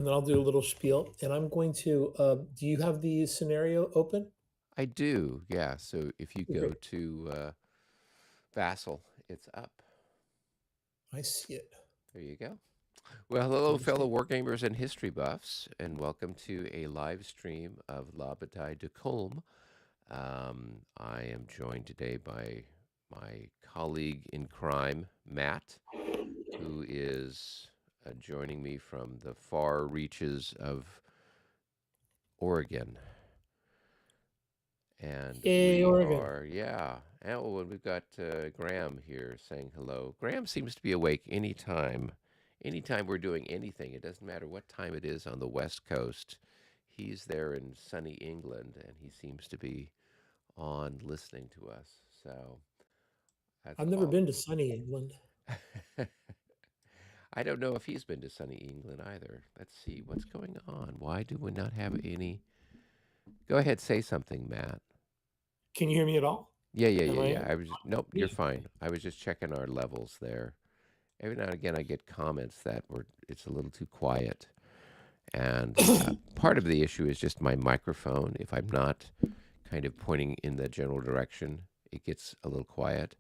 and then I'll do a little spiel. And I'm going to. Do you have the scenario open? I do, yeah. So if you go Great. to Vassal, it's up. I see it. There you go. Well, hello, Let me fellow see. wargamers and history buffs, and welcome to a live stream of La Bataille de Kulm. I am joined today by my colleague in crime, Matt, who is joining me from the far reaches of Oregon. And Yay, we Oregon. are, yeah. Oh, and we've got Graham here saying hello. Graham seems to be awake anytime. Anytime we're doing anything, it doesn't matter what time it is on the West Coast. He's there in sunny England, and he seems to be on listening to us. So that's I've never all. been to sunny England. I don't know if he's been to sunny England either. Let's see what's going on. Why do we not have any? Go ahead, say something, Matt. Can you hear me at all? Yeah, yeah, Am yeah, I yeah. I was just, nope, you're me? fine. I was just checking our levels there. Every now and again, I get comments that it's a little too quiet, and part of the issue is just my microphone. If I'm not kind of pointing in the general direction, it gets a little quiet.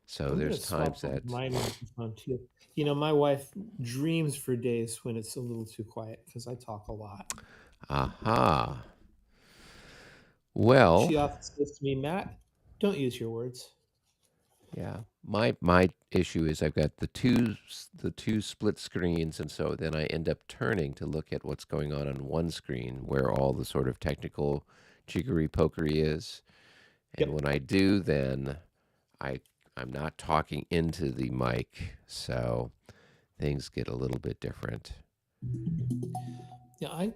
So I'm gonna there's times swap that, my microphone too. My wife dreams for days when it's a little too quiet because I talk a lot. aha. Well, She often says to me, Matt, don't use your words. yeah. My issue is I've got the two split screens, and so then I end up turning to look at what's going on one screen where all the sort of technical jiggery pokery is. And Yep. when I do, then I I'm not talking into the mic, so things get a little bit different. Yeah, I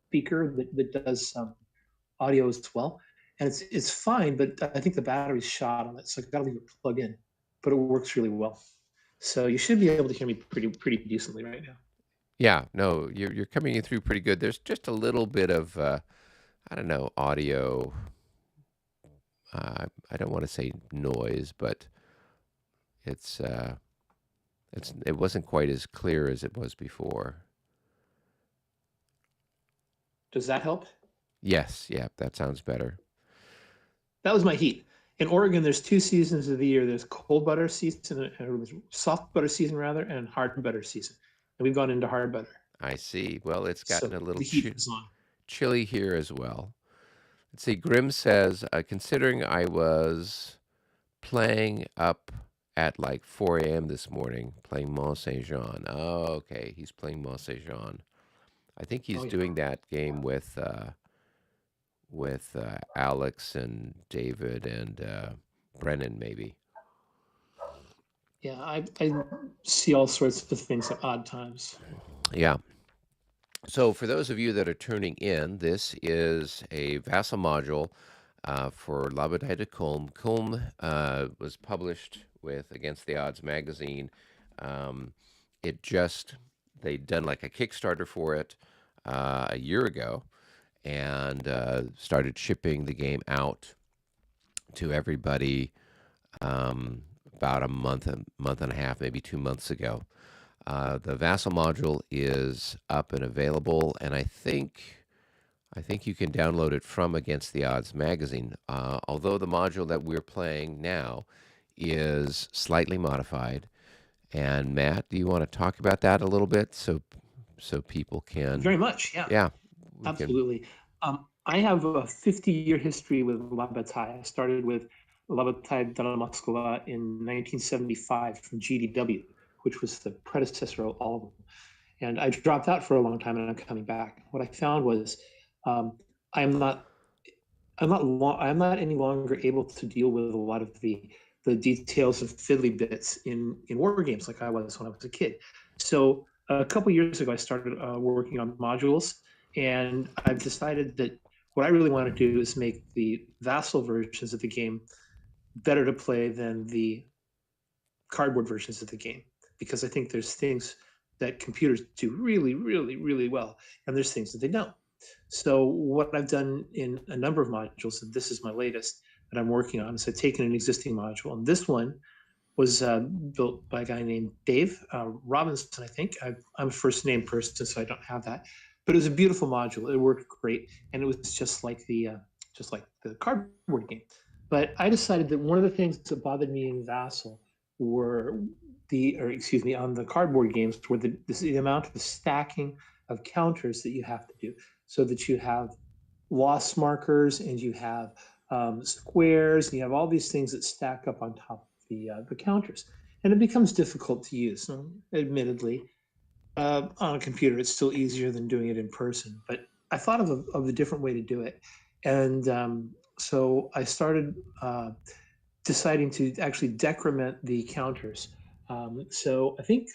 speaker that does audio as well, and it's fine, but I think the battery's shot on it, so I got to leave it plugged in. But it works really well, so you should be able to hear me pretty decently right now. Yeah, no, you're coming in through pretty good. There's just a little bit of I don't know, audio. I don't want to say noise, but it's it wasn't quite as clear as it was before. Does that help? Yes, yeah, that sounds better. That was my heat. In Oregon, there's two seasons of the year. There's cold butter season, or soft butter season rather, and hard butter season. And we've gone into hard butter, I see. Well, it's gotten so a little the heat is on. chilly here as well. Let's see. Grim says, considering I was playing up at like 4 a.m. this morning, playing Mont Saint Jean. Oh, okay. He's playing Mont Saint Jean. I think Oh he's yeah, doing that game with Alex and David and Brennan, maybe. yeah. I see all sorts of things at odd times. Yeah. So, for those of you that are tuning in, this is a Vassal module for La Bataille de Kulm. Kulm was published with Against the Odds magazine. Um, it just, they'd done like a Kickstarter for it a year ago and started shipping the game out to everybody about a month and a half, maybe 2 months ago. The Vassal module is up and available, and I think you can download it from Against the Odds magazine. Although the module that we're playing now is slightly modified. And Matt, do you want to talk about that a little bit so people can? Very much, yeah, Yeah, we can. absolutely. I have a 50-year history with La Bataille. I started with La Bataille de la Moscova in 1975 from GDW, which was the predecessor of all of them. And I dropped out for a long time, and I'm coming back. What I found was um, I'm not I'm not any longer able to deal with a lot of the details and fiddly bits in war games like I was when I was a kid. So a couple years ago, I started working on modules, and I've decided that what I really want to do is make the vassal versions of the game better to play than the cardboard versions of the game, because I think there's things that computers do really well, and there's things that they don't. So what I've done in a number of modules, and this is my latest that I'm working on, is I've taken an existing module, and this one was built by a guy named Dave Robinson, I think. I'm a first name person, so I don't have that. But it was a beautiful module. It worked great, and it was just like the cardboard game. But I decided that one of the things that bothered me in Vassal were on the cardboard games were the amount of stacking of counters that you have to do, so that you have loss markers and you have squares, and you have all these things that stack up on top of the counters, and it becomes difficult to use. Admittedly, on a computer, it's still easier than doing it in person. But I thought of a different way to do it, and so I started deciding to actually decrement the counters. So I think,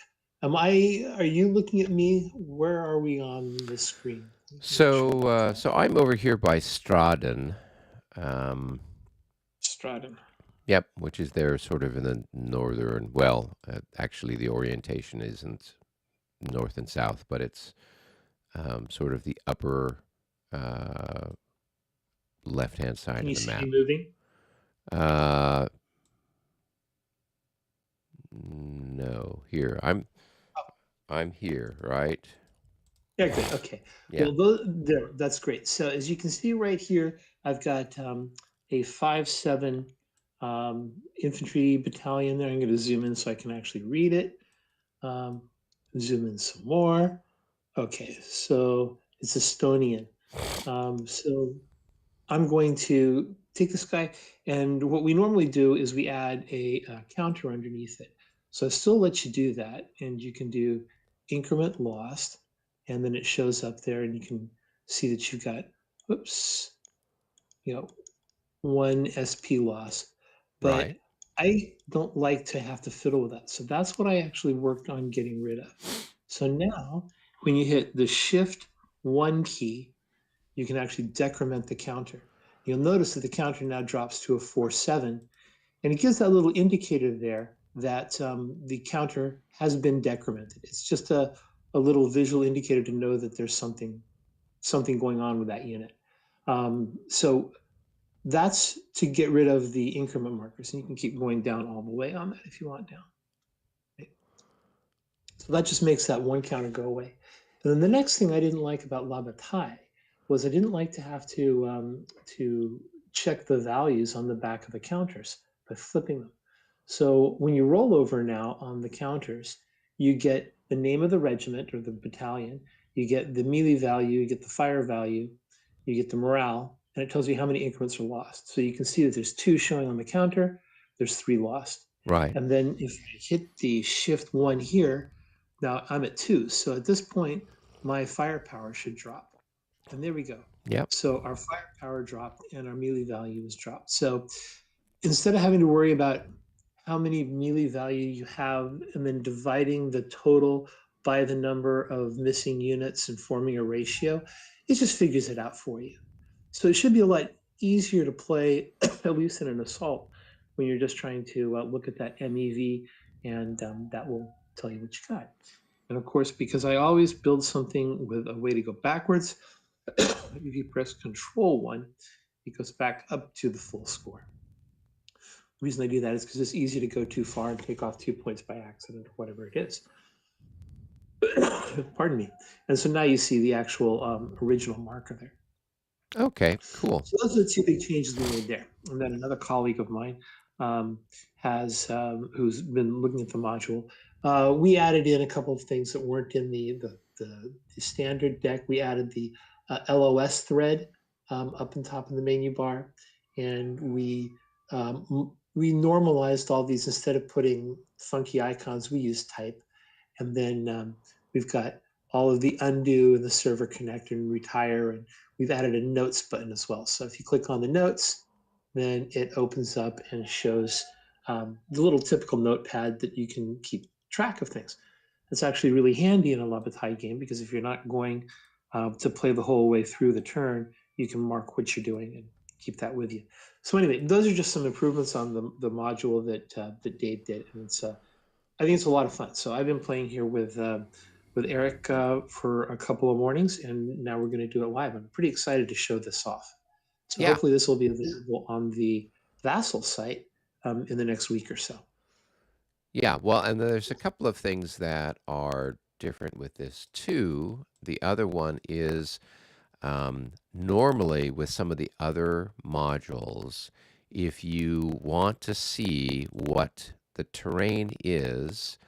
are you looking at me? Where are we on the screen? So I'm over here by Straden. Um, Stratum. yep, which is there sort of in the northern, well, actually the orientation isn't north and south, but it's sort of the upper left-hand side Can of you the see me map. moving? Uh, no, here. I'm here, right? Yeah, good. Okay. Yeah. Well, there, that's great. So as you can see right here, I've got a 5-7 infantry battalion there. I'm going to zoom in so I can actually read it. Um, Zoom in some more. Okay, so it's Estonian. So I'm going to take this guy, and what we normally do is we add a counter underneath it. So it still lets you do that, and you can do increment lost, and then it shows up there, and you can see that you've got, whoops, you know, one SP loss. But Right. I don't like to have to fiddle with that. So that's what I actually worked on getting rid of. So now, when you hit the Shift 1 key, you can actually decrement the counter. You'll notice that the counter now drops to a 4-7, and it gives that little indicator there that the counter has been decremented. It's just a little visual indicator to know that there's something going on with that unit. So that's to get rid of the increment markers, and you can keep going down all the way on that if you want down. Okay. So that just makes that one counter go away. And then the next thing I didn't like about La Bataille was I didn't like to have to check the values on the back of the counters by flipping them. So when you roll over now on the counters, you get the name of the regiment or the battalion, you get the melee value, you get the fire value, you get the morale, and it tells you how many increments are lost. So you can see that there's 2 showing on the counter, there's 3 lost. Right. And then if I hit the Shift 1 here, now I'm at 2. So at this point, my firepower should drop. And there we go. Yep. So our firepower dropped and our melee value is dropped. So instead of having to worry about how many melee value you have and then dividing the total by the number of missing units and forming a ratio, it just figures it out for you. So it should be a lot easier to play, at least in an assault, when you're just trying to look at that MEV, and that will tell you what you got. And of course, because I always build something with a way to go backwards, if you press Control 1, it goes back up to the full score. The reason I do that is because it's easy to go too far and take off 2 points by accident or whatever it is. Pardon me. And so now you see the actual original marker there. Okay, cool. So those are the 2 big changes we made there. And then another colleague of mine who's been looking at the module, we added in a couple of things that weren't in the standard deck. We added the LOS thread up on top of the menu bar, and we normalized all these. Instead of putting funky icons, we use type. And then we've got all of the undo and the server connector and retire, and we've added a notes button as well. So if you click on the notes, then it opens up and shows the little typical notepad that you can keep track of things. It's actually really handy in a La Bataille game, because if you're not going to play the whole way through the turn, you can mark what you're doing and keep that with you. So anyway, those are just some improvements on the module that Dave did, and I think it's a lot of fun. So I've been playing here with Eric for a couple of mornings, and now we're going to do it live. I'm pretty excited to show this off. So hopefully this will be available on the Vassal site in the next week or so. Yeah, well, and there's a couple of things that are different with this too. The other one is normally with some of the other modules, if you want to see what the terrain is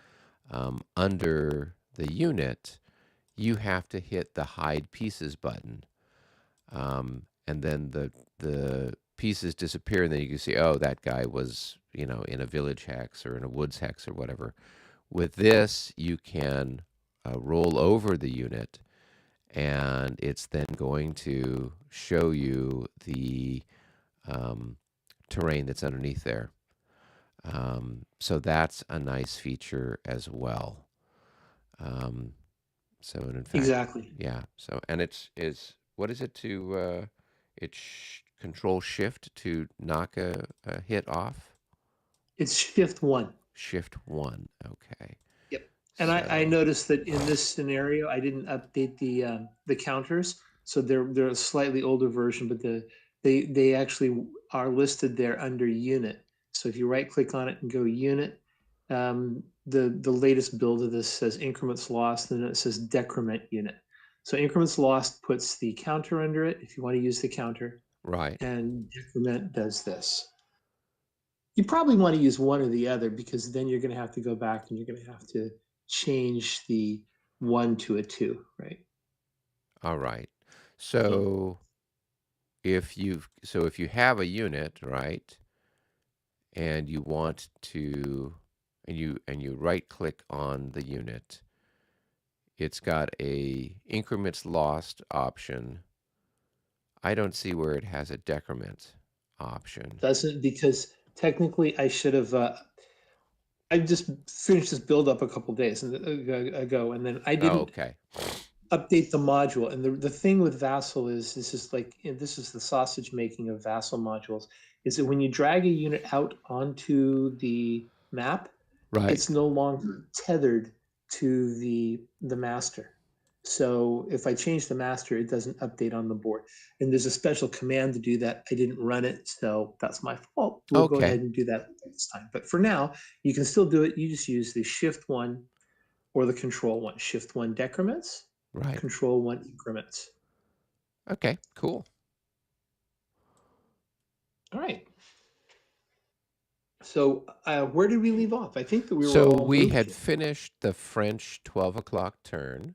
under the unit, you have to hit the hide pieces button. And then the pieces disappear, and then you can see, oh, that guy was, in a village hex or in a woods hex or whatever. With this, you can roll over the unit, and it's then going to show you the terrain that's underneath there. So that's a nice feature as well. And in fact, Exactly. yeah. So and is what is it to it's control shift to knock a hit off? It's shift one. Shift one. Okay. Yep. And I So noticed that in this scenario, I didn't update the counters, so they're a slightly older version, but they actually are listed there under unit. So if you right click on it and go unit, the latest build of this says increments lost, and then it says decrement unit. So increments lost puts the counter under it if you want to use the counter, right. and decrement does this. You probably want to use one or the other, because then you're going to have to go back and you're going to have to change the one to a two, right? All right. So So if you have a unit, right, and you want to and you right click on the unit, it's got a increments lost option. I don't see where it has a decrement option. doesn't, because technically I should have. I just finished this build up a couple days ago, and then I Oh, didn't okay. update the module. And the thing with Vassal is, this is like, this is the sausage making of Vassal modules, is that when you drag a unit out onto the map, Right. it's no longer tethered to the master. So if I change the master, it doesn't update on the board. And there's a special command to do that. I didn't run it, so that's my fault. We'll go Okay. ahead and do that this time. But for now, you can still do it. You just use the shift one or the control one. Shift one decrements, Right. control one increments. Okay. Cool. All right. So where did we leave off? I think that we were So all we moved had here. finished the French 12 o'clock turn,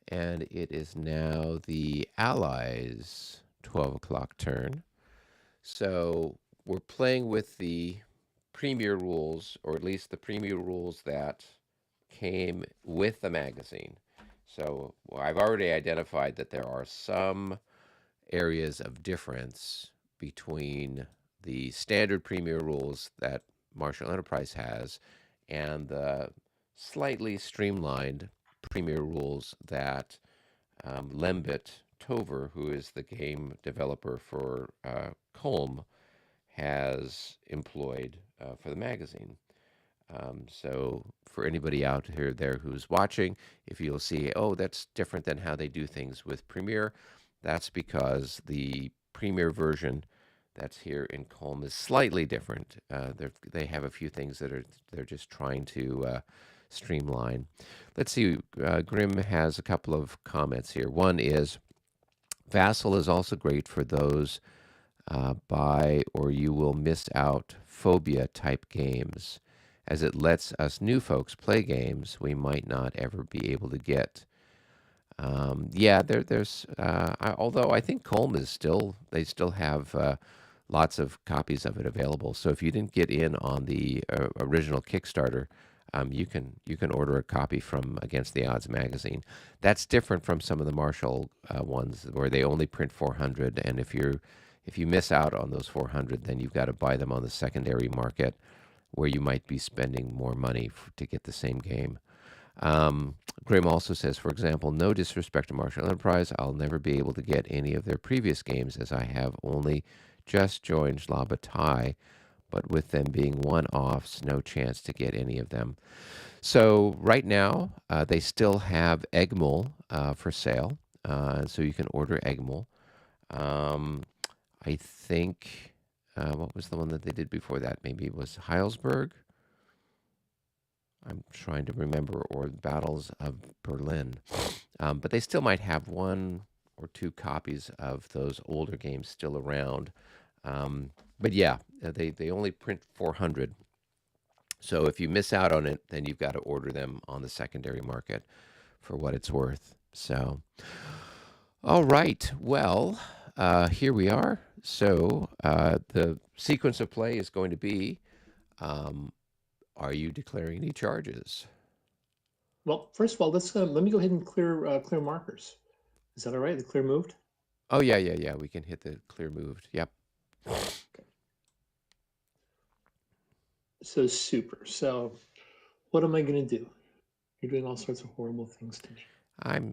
and it is now the Allies' 12 o'clock turn. So we're playing with the premier rules, or at least the premier rules that came with the magazine. So I've already identified that there are some areas of difference between the standard premier rules that Marshall Enterprise has and the slightly streamlined premier rules that Lembit Tover, who is the game developer for Kulm, has employed for the magazine. So for anybody out here there who's watching, if you'll see, oh, that's different than how they do things with Premiere, that's because the Premiere version that's here in Culm is slightly different. They have a few things that they're just trying to streamline. Let's see. Grim has a couple of comments here. One is Vassal is also great for those buy or you will miss out phobia type games, as it lets us new folks play games we might not ever be able to get. Yeah, although I think Colm is they still have lots of copies of it available. So if you didn't get in on the original Kickstarter, you can order a copy from Against the Odds magazine. That's different from some of the Marshall ones where they only print 400, and if you miss out on those 400, then you've got to buy them on the secondary market, where you might be spending more money to get the same game. Graham also says, for example, no disrespect to Marshall Enterprise, I'll never be able to get any of their previous games as I have only just joined La Bataille, but with them being one-offs, no chance to get any of them. So right now, they still have Eggmul for sale, so you can order Eggmul. I think, what was the one that they did before that? Maybe it was Heilsberg? I'm trying to remember, or battles of Berlin. But they still might have one or two copies of those older games still around. But yeah, they only print 400. So if you miss out on it, then you've got to order them on the secondary market for what it's worth. So, all right. Well, here we are. So the sequence of play is going to be, are you declaring any charges? Well, first of all, let me go ahead and clear markers. Is that all right? The clear moved? Oh, yeah. We can hit the clear moved. Yep. Okay. So super. So what am I going to do? You're doing all sorts of horrible things to me.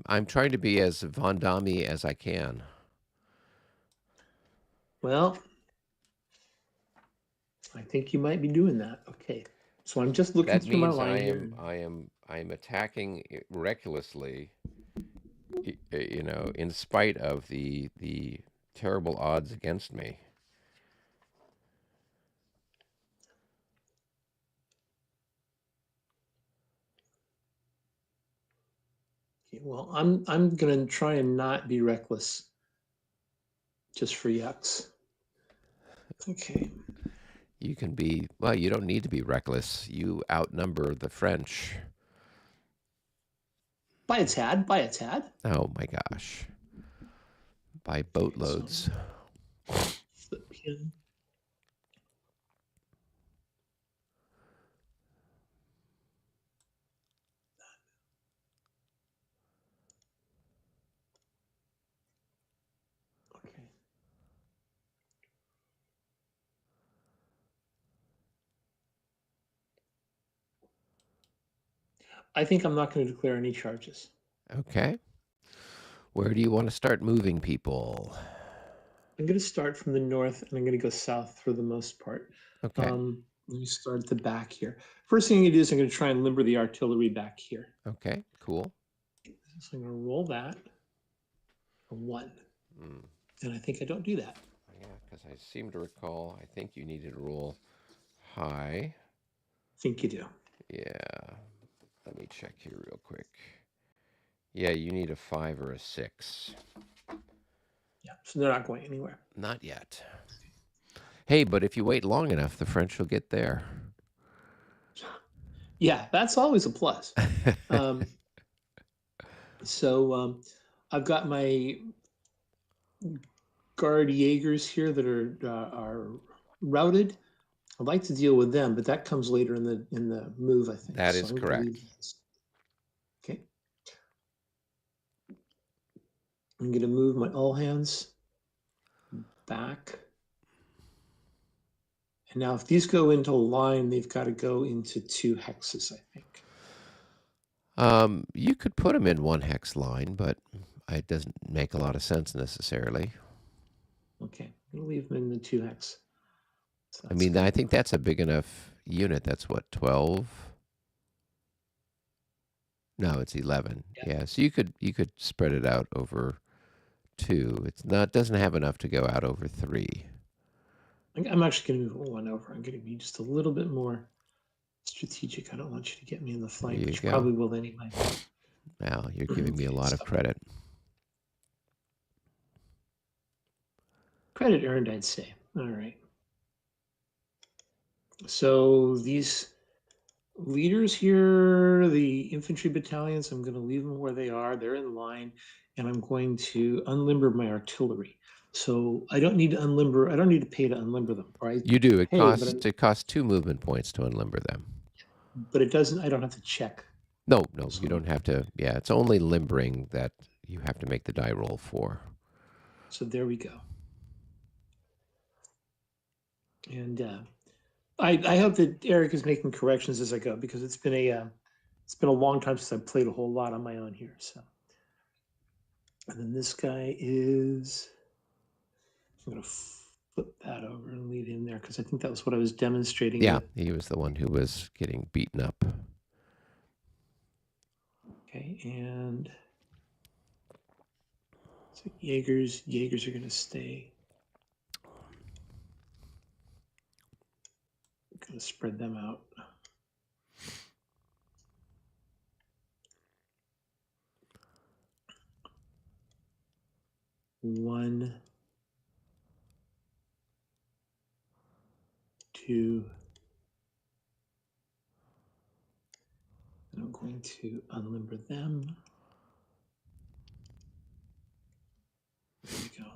I'm trying to be as Von Damme as I can. Well, I think you might be doing that. Okay. So I'm just looking That through my means line here. I am attacking recklessly, in spite of the terrible odds against me. Okay, well, I'm gonna try and not be reckless, just for yucks. Okay. You can be, well, you don't need to be reckless. You outnumber the French. By a tad, by a tad. Oh my gosh. By Okay, boatloads. so flip pin. Okay. I think I'm not going to declare any charges. Okay. Where do you want to start moving people? I'm going to start from the north and I'm going to go south for the most part. Okay. Let me start at the back here. First thing I'm going to do is I'm going to try and limber the artillery back here. Okay, cool. So I'm going to roll that for 1. And I think I don't do that. Yeah, because I seem to recall, I think you needed to roll high. I think you do. Yeah. Let me check here real quick. Yeah, you need a 5 or a 6. Yeah, so they're not going anywhere. Not yet. Hey, but if you wait long enough, the French will get there. Yeah, that's always a plus. So I've got my guard Jaegers here that are routed. I'd like to deal with them, but that comes later in the move, I think. That So is I'm going to correct. leave this. Okay. I'm going to move my all hands back. And now if these go into a line, they've got to go into 2 hexes, I think. You could put them in 1 hex line, but it doesn't make a lot of sense necessarily. Okay, I'm going to leave them in the 2 hex. So I mean, I think that's a big enough unit. That's what, 12? No, it's 11. Yeah, so you could spread it out over 2. It's not, doesn't have enough to go out over 3. I'm actually going to move 1 over. I'm going to be just a little bit more strategic. I don't want you to get me in the flank, but you probably will anyway. Now you're giving me a lot of credit. Credit earned, I'd say. All right. So these leaders here, the infantry battalions, I'm going to leave them where they are. They're in line, and I'm going to unlimber my artillery. So I don't need to unlimber. I don't need to pay to unlimber them, right? You do. It costs 2 movement points to unlimber them. But it doesn't. I don't have to check. No, you don't have to. Yeah, it's only limbering that you have to make the die roll for. So there we go. And I hope that Eric is making corrections as I go, because it's been a long time since I've played a whole lot on my own here. So, and then this guy is. I'm gonna flip that over and leave him there because I think that was what I was demonstrating. Yeah, he was the one who was getting beaten up. Okay, and so Jaegers are going to stay. I'm going to spread them out. 1, 2, and I'm going to unlimber them. There we go.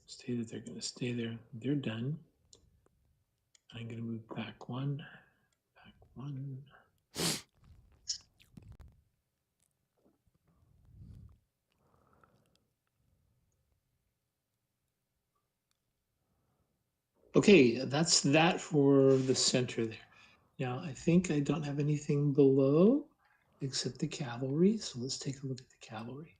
Stay there, they're going to stay there. They're done. I'm going to move back 1, back 1. Okay, that's that for the center there. Now, I think I don't have anything below except the cavalry. So let's take a look at the cavalry.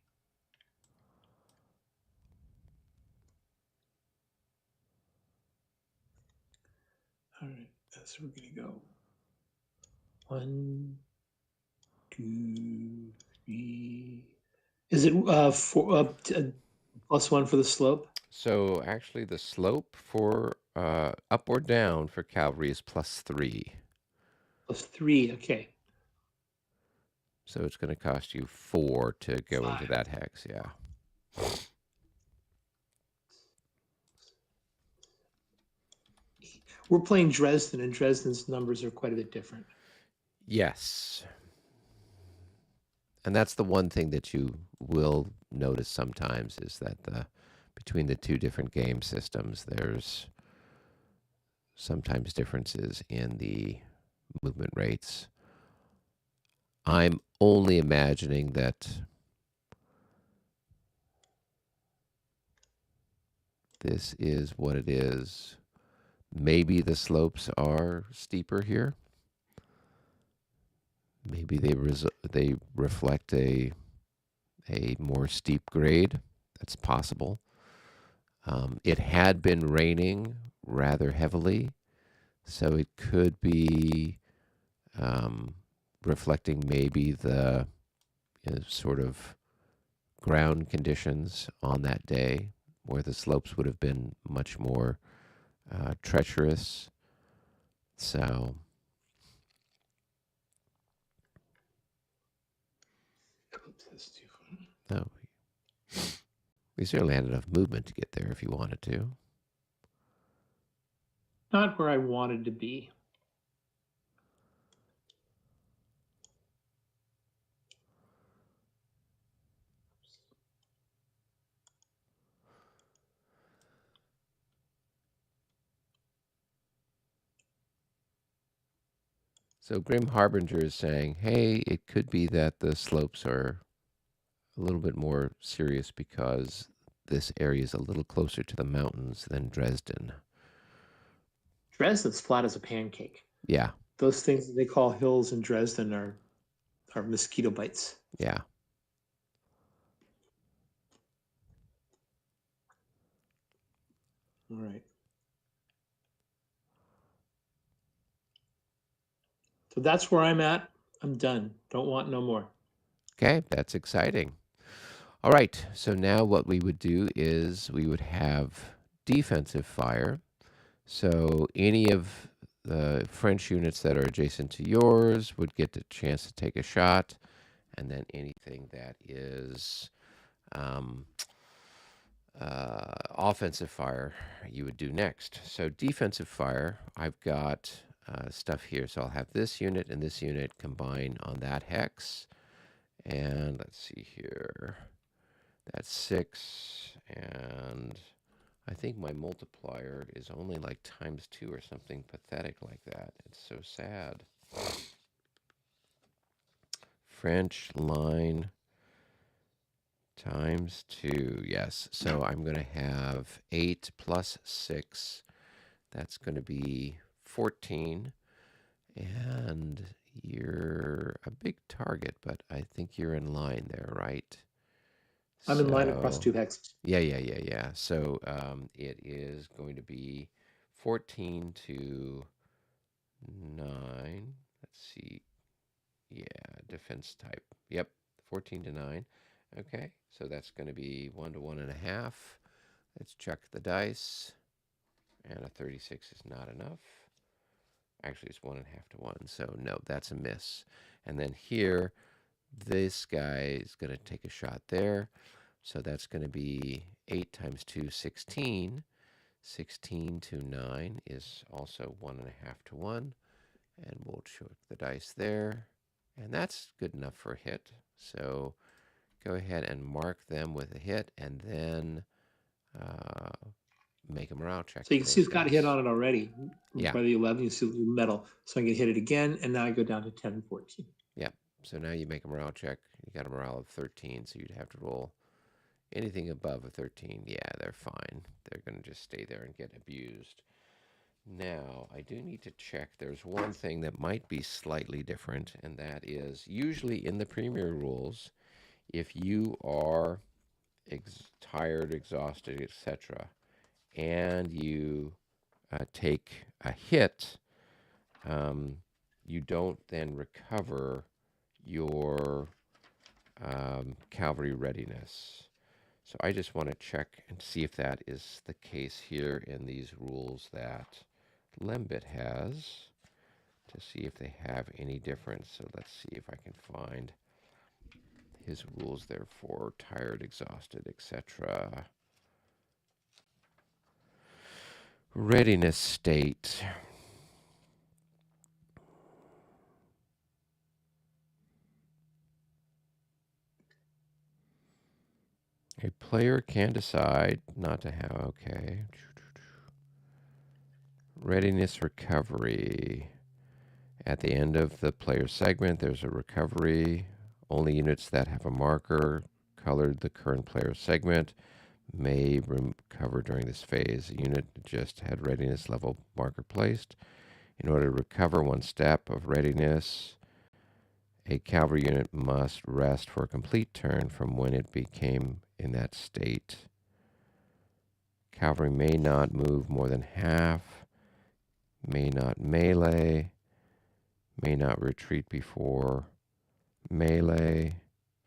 All right, so we're going to go 1, 2, 3. Is it +1 for the slope? So actually, the slope for up or down for cavalry is +3. +3, okay. So it's going to cost you 4 to go 5. into that hex, yeah. We're playing Dresden, and Dresden's numbers are quite a bit different. Yes. And that's the one thing that you will notice sometimes is that between the two different game systems, there's sometimes differences in the movement rates. I'm only imagining that this is what it is. Maybe the slopes are steeper here. Maybe they reflect a more steep grade. That's possible. It had been raining rather heavily, so it could be reflecting maybe the sort of ground conditions on that day, where the slopes would have been much more treacherous. So Oops, that's too funny. no, we certainly had enough movement to get there if you wanted to. Not where I wanted to be. So Grim Harbinger is saying, hey, it could be that the slopes are a little bit more serious because this area is a little closer to the mountains than Dresden. Dresden's flat as a pancake. Yeah. Those things that they call hills in Dresden are mosquito bites. Yeah. All right. So that's where I'm at. I'm done. Don't want no more. Okay, that's exciting. All right, so now what we would do is we would have defensive fire. So any of the French units that are adjacent to yours would get the chance to take a shot, and then anything that is offensive fire you would do next. So defensive fire, I've got stuff here. So I'll have this unit and this unit combine on that hex. And let's see here. That's 6. And I think my multiplier is only like ×2 or something pathetic like that. It's so sad. French line ×2. Yes. So I'm going to have 8 plus 6. That's going to be 14. And you're a big target, but I think you're in line there, right? I'm in line across 2 hexes. Yeah. So it is going to be 14 to 9. Let's see. Yeah, defense type. Yep, 14 to 9. Okay, so that's going to be 1 to 1.5. Let's check the dice. And a 36 is not enough. Actually, it's 1.5 to 1. So no, that's a miss. And then here, this guy is going to take a shot there. So that's going to be 8 times 2, 16. 16 to 9 is also 1.5 to 1. And we'll check the dice there. And that's good enough for a hit. So go ahead and mark them with a hit, and then make a morale check. So you can see it's got a hit on it already. Yeah. By the 11, you see the metal. So I'm going to hit it again, and now I go down to 10 and 14. Yep. So now you make a morale check. You got a morale of 13, so you'd have to roll anything above a 13. Yeah, they're fine. They're going to just stay there and get abused. Now, I do need to check. There's one thing that might be slightly different, and that is usually in the Premier rules, if you are tired, exhausted, etc., and you take a hit, you don't then recover your cavalry readiness. So I just want to check and see if that is the case here in these rules that Lembit has, to see if they have any difference. So let's see if I can find his rules there for tired, exhausted, etc. Readiness state. A player can decide not to have, okay. Readiness recovery. At the end of the player segment, there's a recovery. Only units that have a marker colored the current player segment may recover during this phase. A unit just had readiness level marker placed. In order to recover one step of readiness, a cavalry unit must rest for a complete turn from when it became in that state. Cavalry may not move more than half, may not melee, may not retreat before melee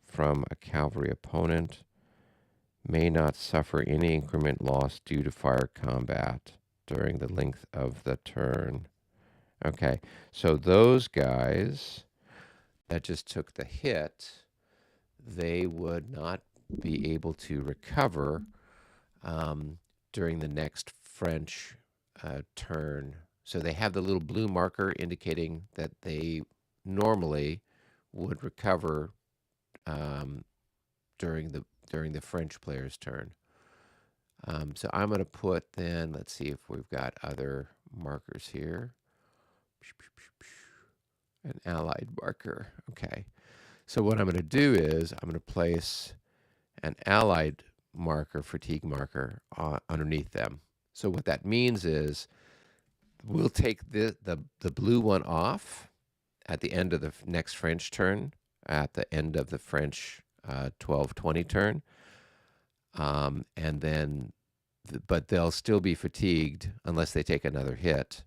from a cavalry opponent, may not suffer any increment loss due to fire combat during the length of the turn. Okay, so those guys that just took the hit, they would not be able to recover during the next French turn. So they have the little blue marker indicating that they normally would recover during the French player's turn. So I'm going to put then, let's see if we've got other markers here. An allied marker. Okay. So what I'm going to do is I'm going to place an allied marker, fatigue marker, underneath them. So what that means is we'll take the blue one off at the end of the next French turn, at the end of the French 12-20 turn, and then, but they'll still be fatigued unless they take another hit.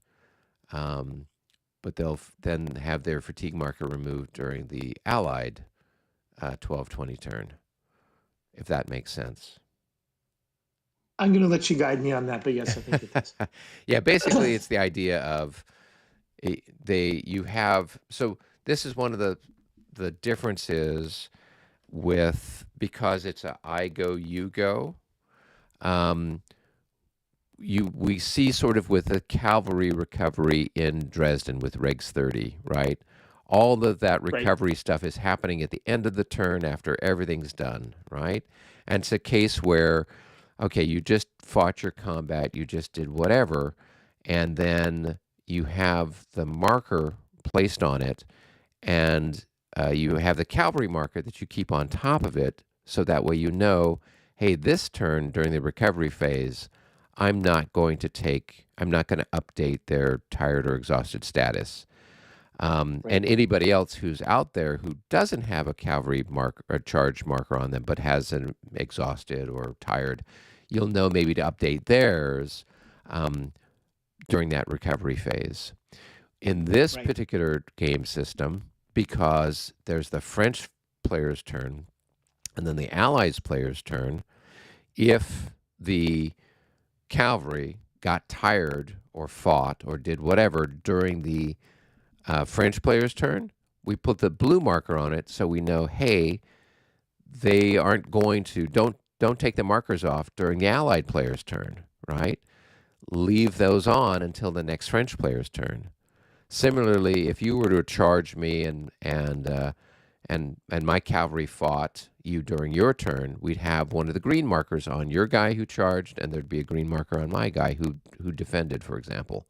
But they'll then have their fatigue marker removed during the allied 12-20 turn, if that makes sense. I'm going to let you guide me on that, but yes, I think it does. Yeah, basically it's the idea of you have, so this is one of the differences with, because it's a I go, you go, we see sort of with the cavalry recovery in Dresden with Regs 30, right? All of that recovery stuff is happening at the end of the turn after everything's done, right? And it's a case where, okay, you just fought your combat, you just did whatever, and then you have the marker placed on it, and you have the cavalry marker that you keep on top of it, so that way you know, hey, this turn during the recovery phase, I'm not going to update their tired or exhausted status. And anybody else who's out there who doesn't have a cavalry marker or charge marker on them, but has an exhausted or tired, you'll know maybe to update theirs during that recovery phase. In this particular game system, because there's the French player's turn and then the Allies player's turn, if the cavalry got tired or fought or did whatever during the French player's turn, we put the blue marker on it so we know, hey, they aren't going to, don't take the markers off during the Allied player's turn, right? Leave those on until the next French player's turn. Similarly, if you were to charge me and my cavalry fought you during your turn, we'd have one of the green markers on your guy who charged, and there'd be a green marker on my guy who defended, for example.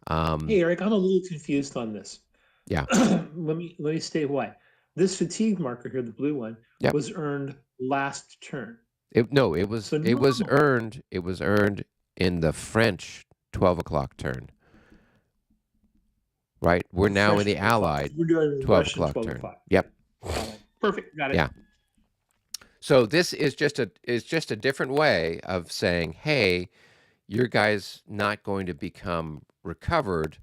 Hey, Eric, I'm a little confused on this. Yeah. Let me state why. This fatigue marker here, the blue one, Yep. was earned last turn. It was earned in the French 12 o'clock turn. Right? We're now in the Allied 12 o'clock turn. Yep. Perfect. Got it. Yeah. So this is just a different way of saying, hey, your guy's not going to become recovered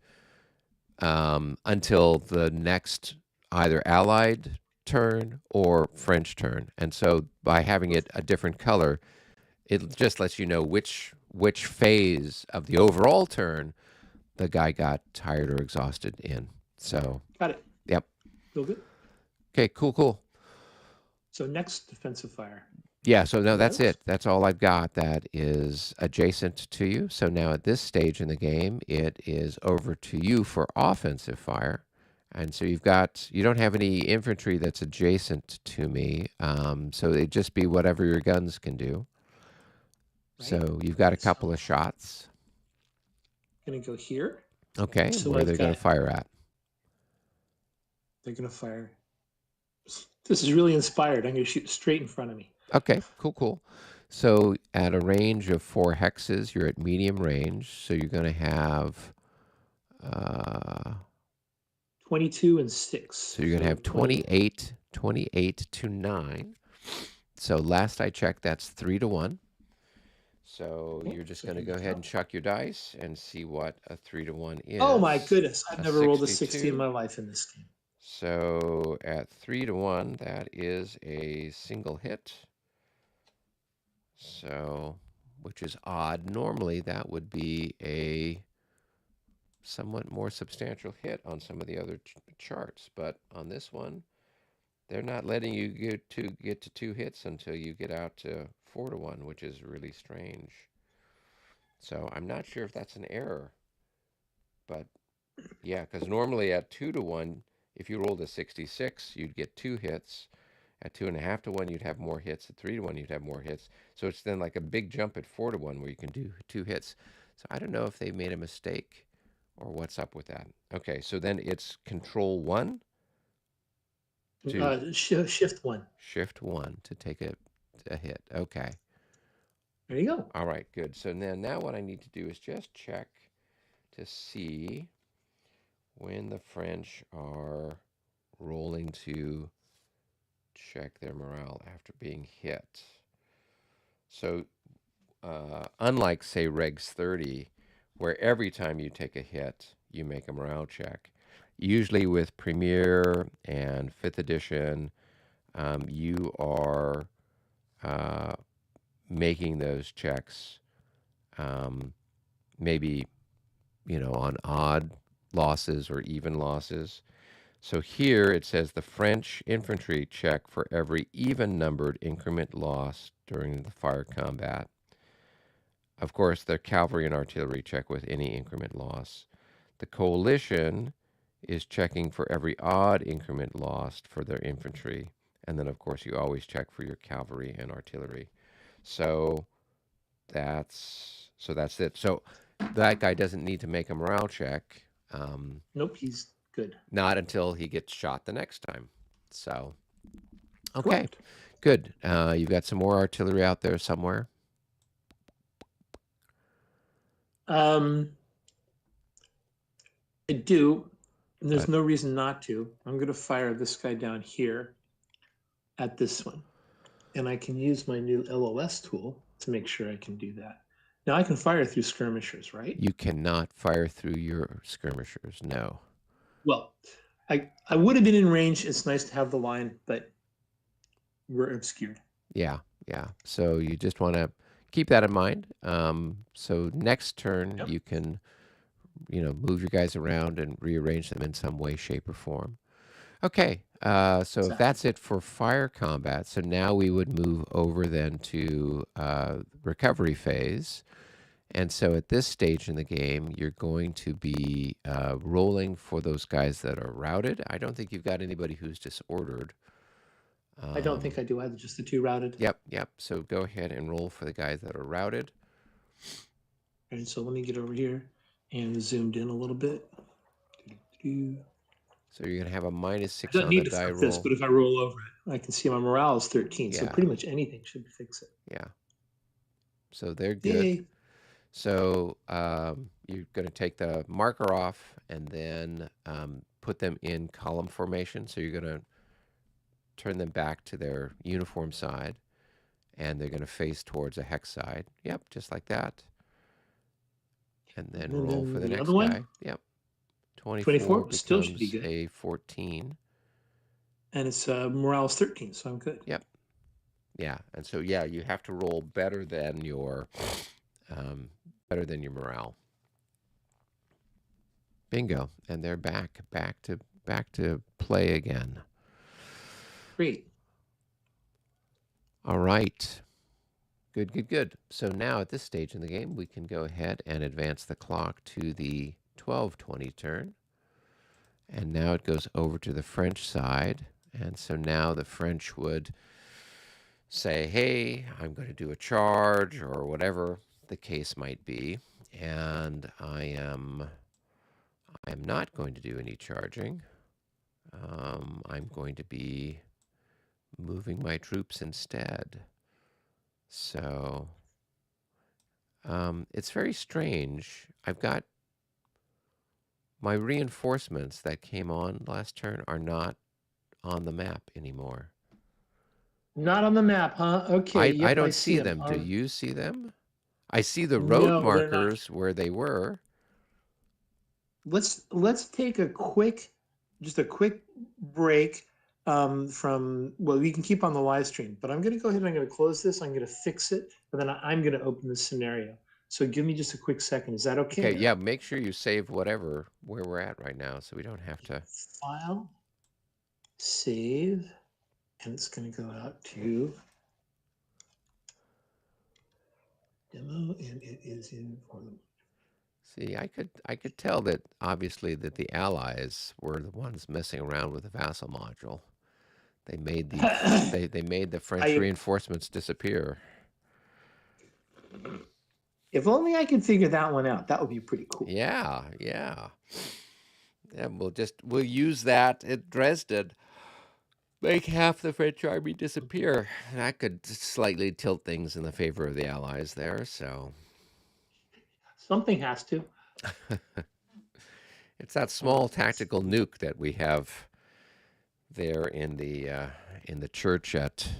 until the next either Allied turn or French turn. And so by having it a different color, it just lets you know which phase of the overall turn the guy got tired or exhausted in. So got it. Yep. Feel good. Okay, cool. So next defensive fire. Yeah, so no, that's it. That's all I've got that is adjacent to you. So now at this stage in the game, it is over to you for offensive fire. And so you don't have any infantry that's adjacent to me. So it'd just be whatever your guns can do. Right. So you've got a couple of shots. Going to go here. Okay, so where are they going to fire at? They're going to fire. This is really inspired. I'm going to shoot straight in front of me. Okay, cool. So at a range of 4 hexes, you're at medium range. So you're going to have 22 and 6. So you're going to have 28 to 9. So last I checked, that's 3 to 1. So you're just going to go ahead and chuck your dice and see what a 3 to 1 is. Oh my goodness. I've never rolled a 60 in my life in this game. So at 3 to 1, that is a single hit. So, which is odd. Normally that would be a somewhat more substantial hit on some of the other charts, but on this one, they're not letting you get to 2 hits until you get out to 4 to 1, which is really strange. So I'm not sure if that's an error, but yeah, because normally at 2 to 1, if you rolled a 66, you'd get 2 hits. At 2.5 to 1, you'd have more hits. At 3 to 1, you'd have more hits. So it's then like a big jump at 4 to 1 where you can do 2 hits. So I don't know if they made a mistake or what's up with that. Okay, so then it's Control 1. Shift 1. Shift 1 to take a hit. Okay. There you go. All right, good. So then now what I need to do is just check to see when the French are rolling to check their morale after being hit. So unlike, say, Regs 30, where every time you take a hit, you make a morale check, usually with Premier and 5th edition, you are making those checks maybe, on odd losses or even losses. So here it says the French infantry check for every even-numbered increment lost during the fire combat. Of course, the cavalry and artillery check with any increment loss. The coalition is checking for every odd increment lost for their infantry. And then, of course, you always check for your cavalry and artillery. So that's it. So that guy doesn't need to make a morale check. Nope, he's good. Not until he gets shot the next time. So, okay, good. You've got some more artillery out there somewhere? I do. And there's no reason not to. I'm going to fire this guy down here at this one. And I can use my new LOS tool to make sure I can do that. Now I can fire through skirmishers, right? You cannot fire through your skirmishers, no. Well, I would have been in range. It's nice to have the line, but we're obscured. Yeah. So you just want to keep that in mind. So next turn, you can, move your guys around and rearrange them in some way, shape, or form. Okay, so if Exactly. that's it for fire combat, so now we would move over then to recovery phase. And so at this stage in the game, you're going to be rolling for those guys that are routed. I don't think you've got anybody who's disordered. I don't think I do either, just the 2 routed. Yep, yep. So go ahead and roll for the guys that are routed. And so let me get over here and zoomed in a little bit. So you're going to have a I -6 don't on the need to die flip this, roll. but if I roll over it, I can see my morale is 13. So Yeah. pretty much anything should fix it. Yeah. So they're good. Yay. So you're going to take the marker off and then put them in column formation. So you're going to turn them back to their uniform side, and they're going to face towards a hex side. Yep, just like that. And then roll for the next other one? guy. Yep. 24 still should be becomes good. a 14. And it's morale is 13, so I'm good. Yep. Yeah, and so yeah, you have to roll better than your morale. Bingo, and they're back to play again. Great. All right. Good. So now at this stage in the game, we can go ahead and advance the clock to the 12:20 turn. And now it goes over to the French side. And so now the French would say, hey, I'm going to do a charge or whatever the case might be. And I am not going to do any charging. I'm going to be moving my troops instead. So it's very strange. I've got my reinforcements that came on last turn are not on the map anymore. Not on the map, huh? Okay. I Yep, I don't see see them. Do them. you see them? I see the road No, they're not. markers where they were. Let's take a quick break from, well, we can keep on the live stream, but I'm going to go ahead and I'm going to close this. I'm going to fix it, and then I'm going to open the scenario. So give me just a quick second. Is that okay? Okay, yeah, make sure you save where we're at right now so we don't have to. File, save, and it's going to go out to demo, and it is in for them. See, I could tell that obviously that the Allies were the ones messing around with the vassal module. They made they made the French reinforcements disappear. If only I could figure that one out. That would be pretty cool. Yeah. And we'll use that at Dresden. Make half the French army disappear. That could slightly tilt things in the favor of the Allies there, so. Something has to. It's that small tactical nuke that we have there in the church at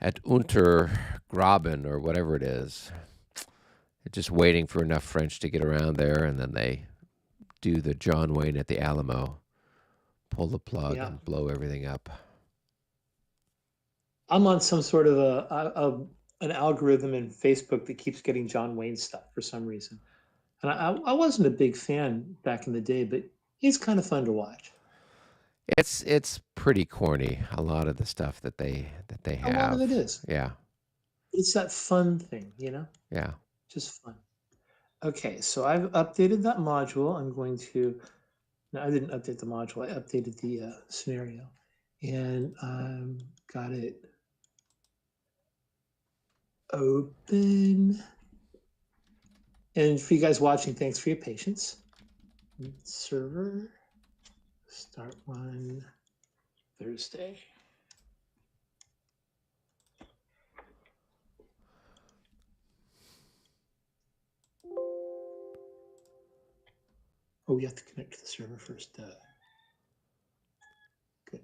Untergraben or whatever it is. They're just waiting for enough French to get around there, and then they do the John Wayne at the Alamo, pull the plug and blow everything up. I'm on some sort of an algorithm in Facebook that keeps getting John Wayne stuff for some reason. And I wasn't a big fan back in the day, but he's kind of fun to watch. It's pretty corny, a lot of the stuff that they have. A lot of it is. Yeah. It's that fun thing, you know? Yeah. Just fun. Okay, so I've updated that module. I'm going to, no, I didn't update the module. I updated the scenario. And got it open. And for you guys watching, thanks for your patience. Server, start one Thursday. Oh, we have to connect to the server first. Good.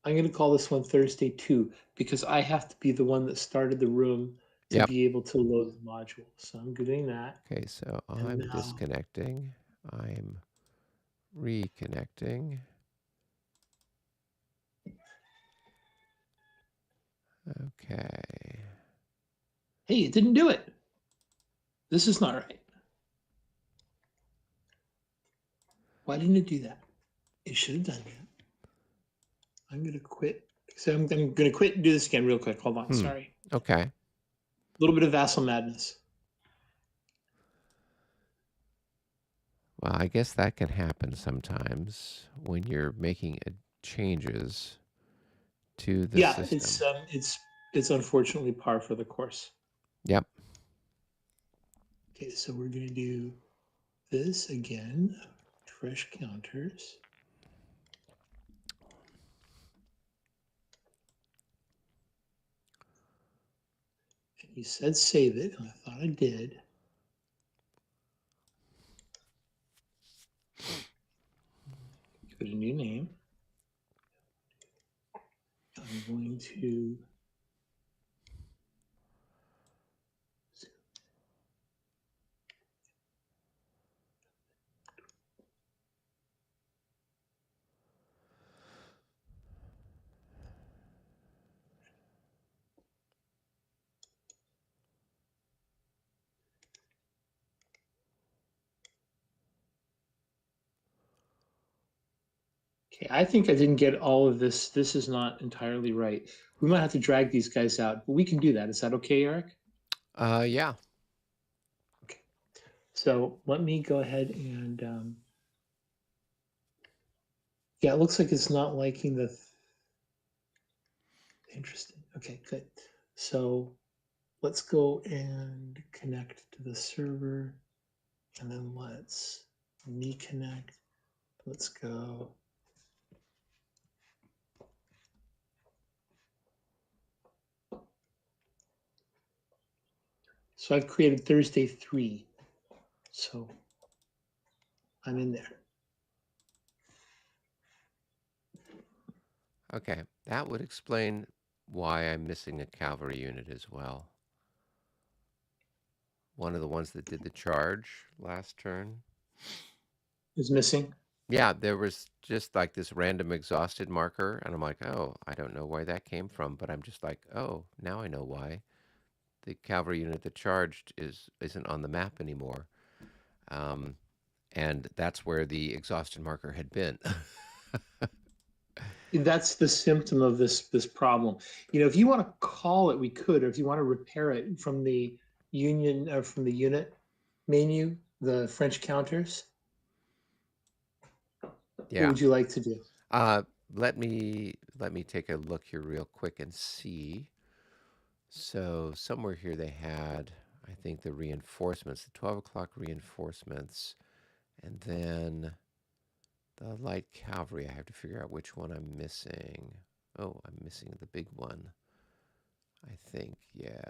I'm going to call this one Thursday 2 because I have to be the one that started the room to be able to load the module. So I'm doing that. Okay, so I'm disconnecting. I'm reconnecting. Okay. Hey, it didn't do it. This is not right. Why didn't it do that? It should have done that. I'm going to quit. So I'm going to quit and do this again real quick. Hold on. Sorry. Okay. A little bit of vassal madness. Well, I guess that can happen sometimes when you're making changes to the system. It's unfortunately par for the course. Yep. Okay, so we're going to do this again. Fresh counters. And you said save it, and I thought I did. Give it a new name. I'm going to Okay, I think I didn't get all of this. This is not entirely right. We might have to drag these guys out, but we can do that. Is that okay, Eric? Yeah. Okay. So let me go ahead and yeah, it looks like it's not liking the interesting. Okay, good. So let's go and connect to the server, and then let's me connect. Let's go. So I've created Thursday 3. So I'm in there. Okay. That would explain why I'm missing a cavalry unit as well. One of the ones that did the charge last turn is missing. Yeah, there was just like this random exhausted marker, and I'm like, oh, I don't know where that came from, but I'm just like, oh, now I know why. The cavalry unit that charged isn't on the map anymore, and that's where the exhausted marker had been. That's the symptom of this problem. If you want to call it, we could, or if you want to repair it from the from the unit menu, the French counters. Yeah. What would you like to do? Let me take a look here real quick and see. So somewhere here they had, I think, the reinforcements, the 12 o'clock reinforcements, and then the light cavalry. I have to figure out which one I'm missing. Oh, I'm missing the big one. I think, yeah.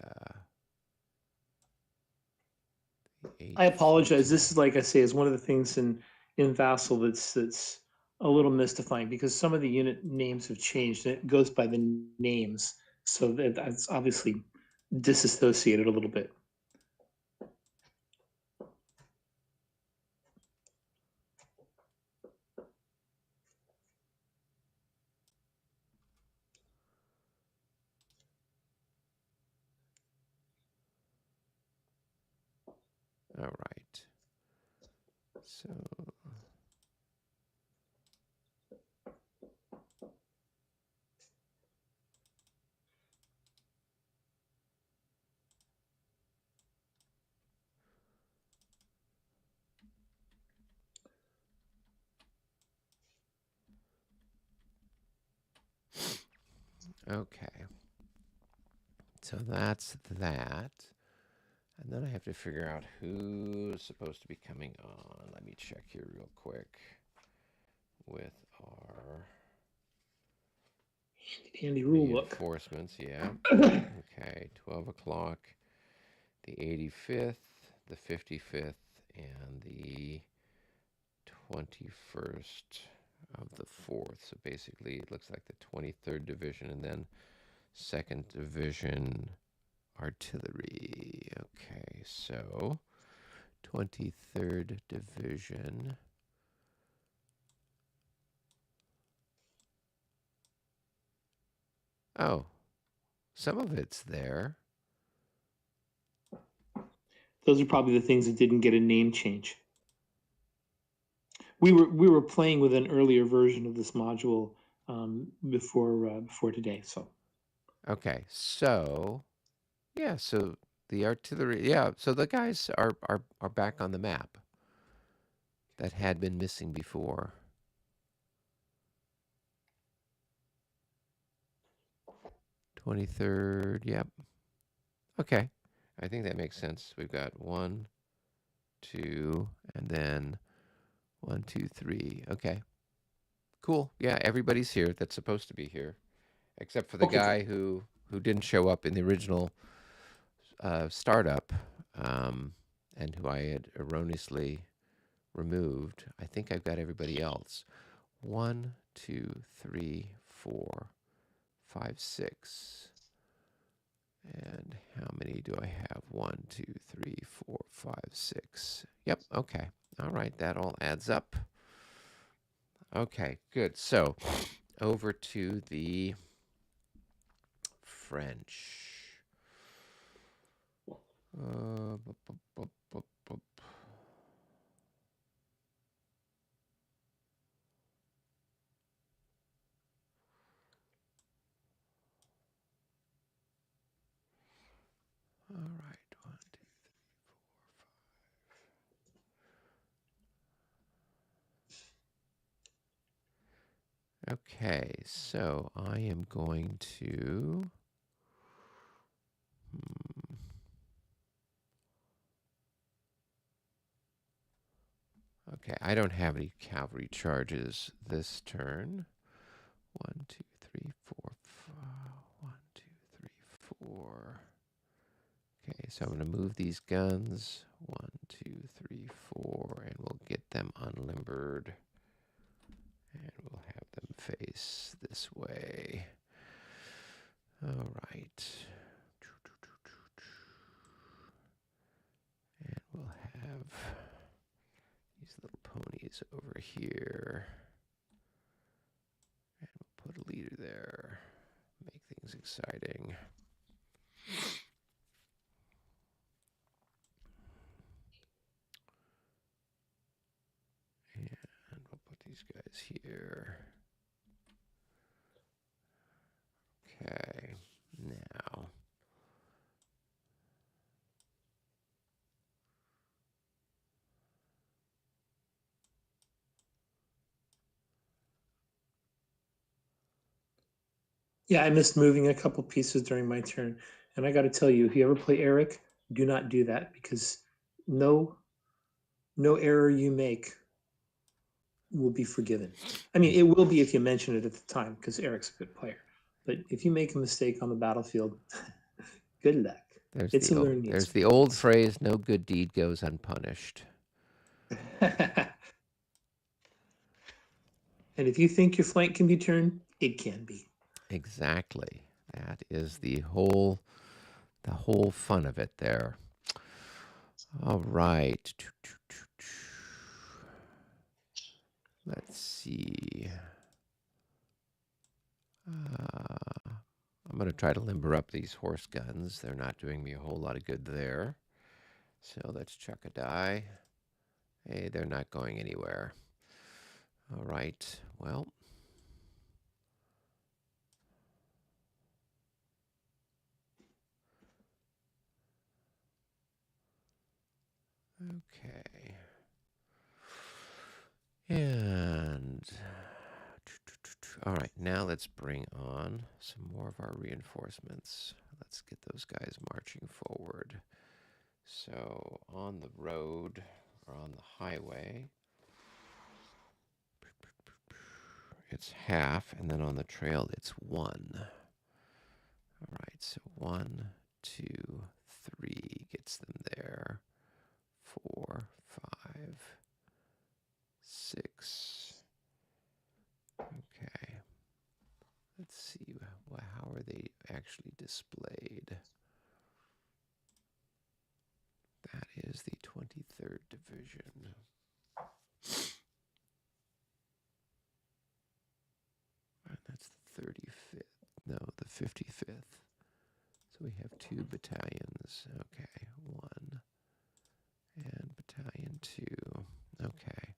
I apologize. This is, like I say, is one of the things in Vassal that's a little mystifying, because some of the unit names have changed. It goes by the names, so that's obviously disassociated a little bit. All right. So okay. So that's that. And then I have to figure out who's supposed to be coming on. Let me check here real quick with our handy rule book. Reinforcements, yeah. Okay, 12 o'clock, the 85th, the 55th, and the 21st of the 4th. So basically, it looks like the 23rd Division and then 2nd Division Artillery. Okay, so 23rd Division. Oh, some of it's there. Those are probably the things that didn't get a name change. we were playing with an earlier version of this module before today. So Okay, so yeah, so the artillery, yeah, so the guys are back on the map that had been missing before. 23rd, yep. Okay, I think that makes sense. We've got 1, 2, and then 1, 2, 3. Okay, cool. Yeah, everybody's here that's supposed to be here, except for the okay, guy good. who didn't show up in the original startup, and who I had erroneously removed. I think I've got everybody else. 1, 2, 3, 4, 5, 6. And how many do I have? 1, 2, 3, 4, 5, 6. Yep, okay. All right, that all adds up. Okay, good. So over to the French. Bup, bup, bup, bup, bup. All right, 1, 2. Okay, so I am going to. Okay, I don't have any cavalry charges this turn. 1, 2, 3, 4, 5. 1, 2, 3, 4. Okay, so I'm going to move these guns. 1, 2, 3, 4, and we'll get them unlimbered. And we'll have them face this way. All right. And we'll have these little ponies over here. And we'll put a leader there. Make things exciting. And we'll put these guys here. Okay, now. Yeah, I missed moving a couple pieces during my turn, and I got to tell you, if you ever play Eric, do not do that because no error you make will be forgiven. I mean, it will be if you mention it at the time because Eric's a good player. But if you make a mistake on the battlefield, good luck. It's a learning There's the old phrase, no good deed goes unpunished. And if you think your flank can be turned, it can be. Exactly. That is the whole fun of it there. All right. Let's see. I'm going to try to limber up these horse guns. They're not doing me a whole lot of good there. So let's chuck a die. Hey, they're not going anywhere. All right. Well. Okay. And all right, now let's bring on some more of our reinforcements. Let's get those guys marching forward. So on the road or on the highway, it's half, and then on the trail, it's 1. All right, so 1, 2, 3 gets them there. 4, 5, 6. Okay. Let's see, how are they actually displayed? That is the 23rd Division. And that's the 35th. No, the 55th. So we have 2 battalions. Okay, 1 and battalion 2. Okay.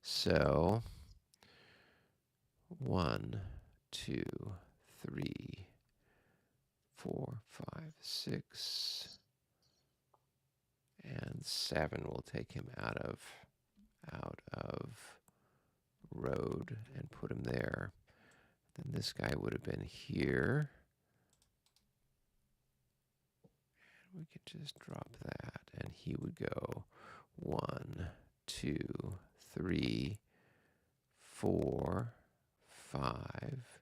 So 1, 2, 3, 4, 5, 6, and 7 will take him out of road and put him there. Then this guy would have been here. We could just drop that, and he would go 1, 2, 3, 4, 5,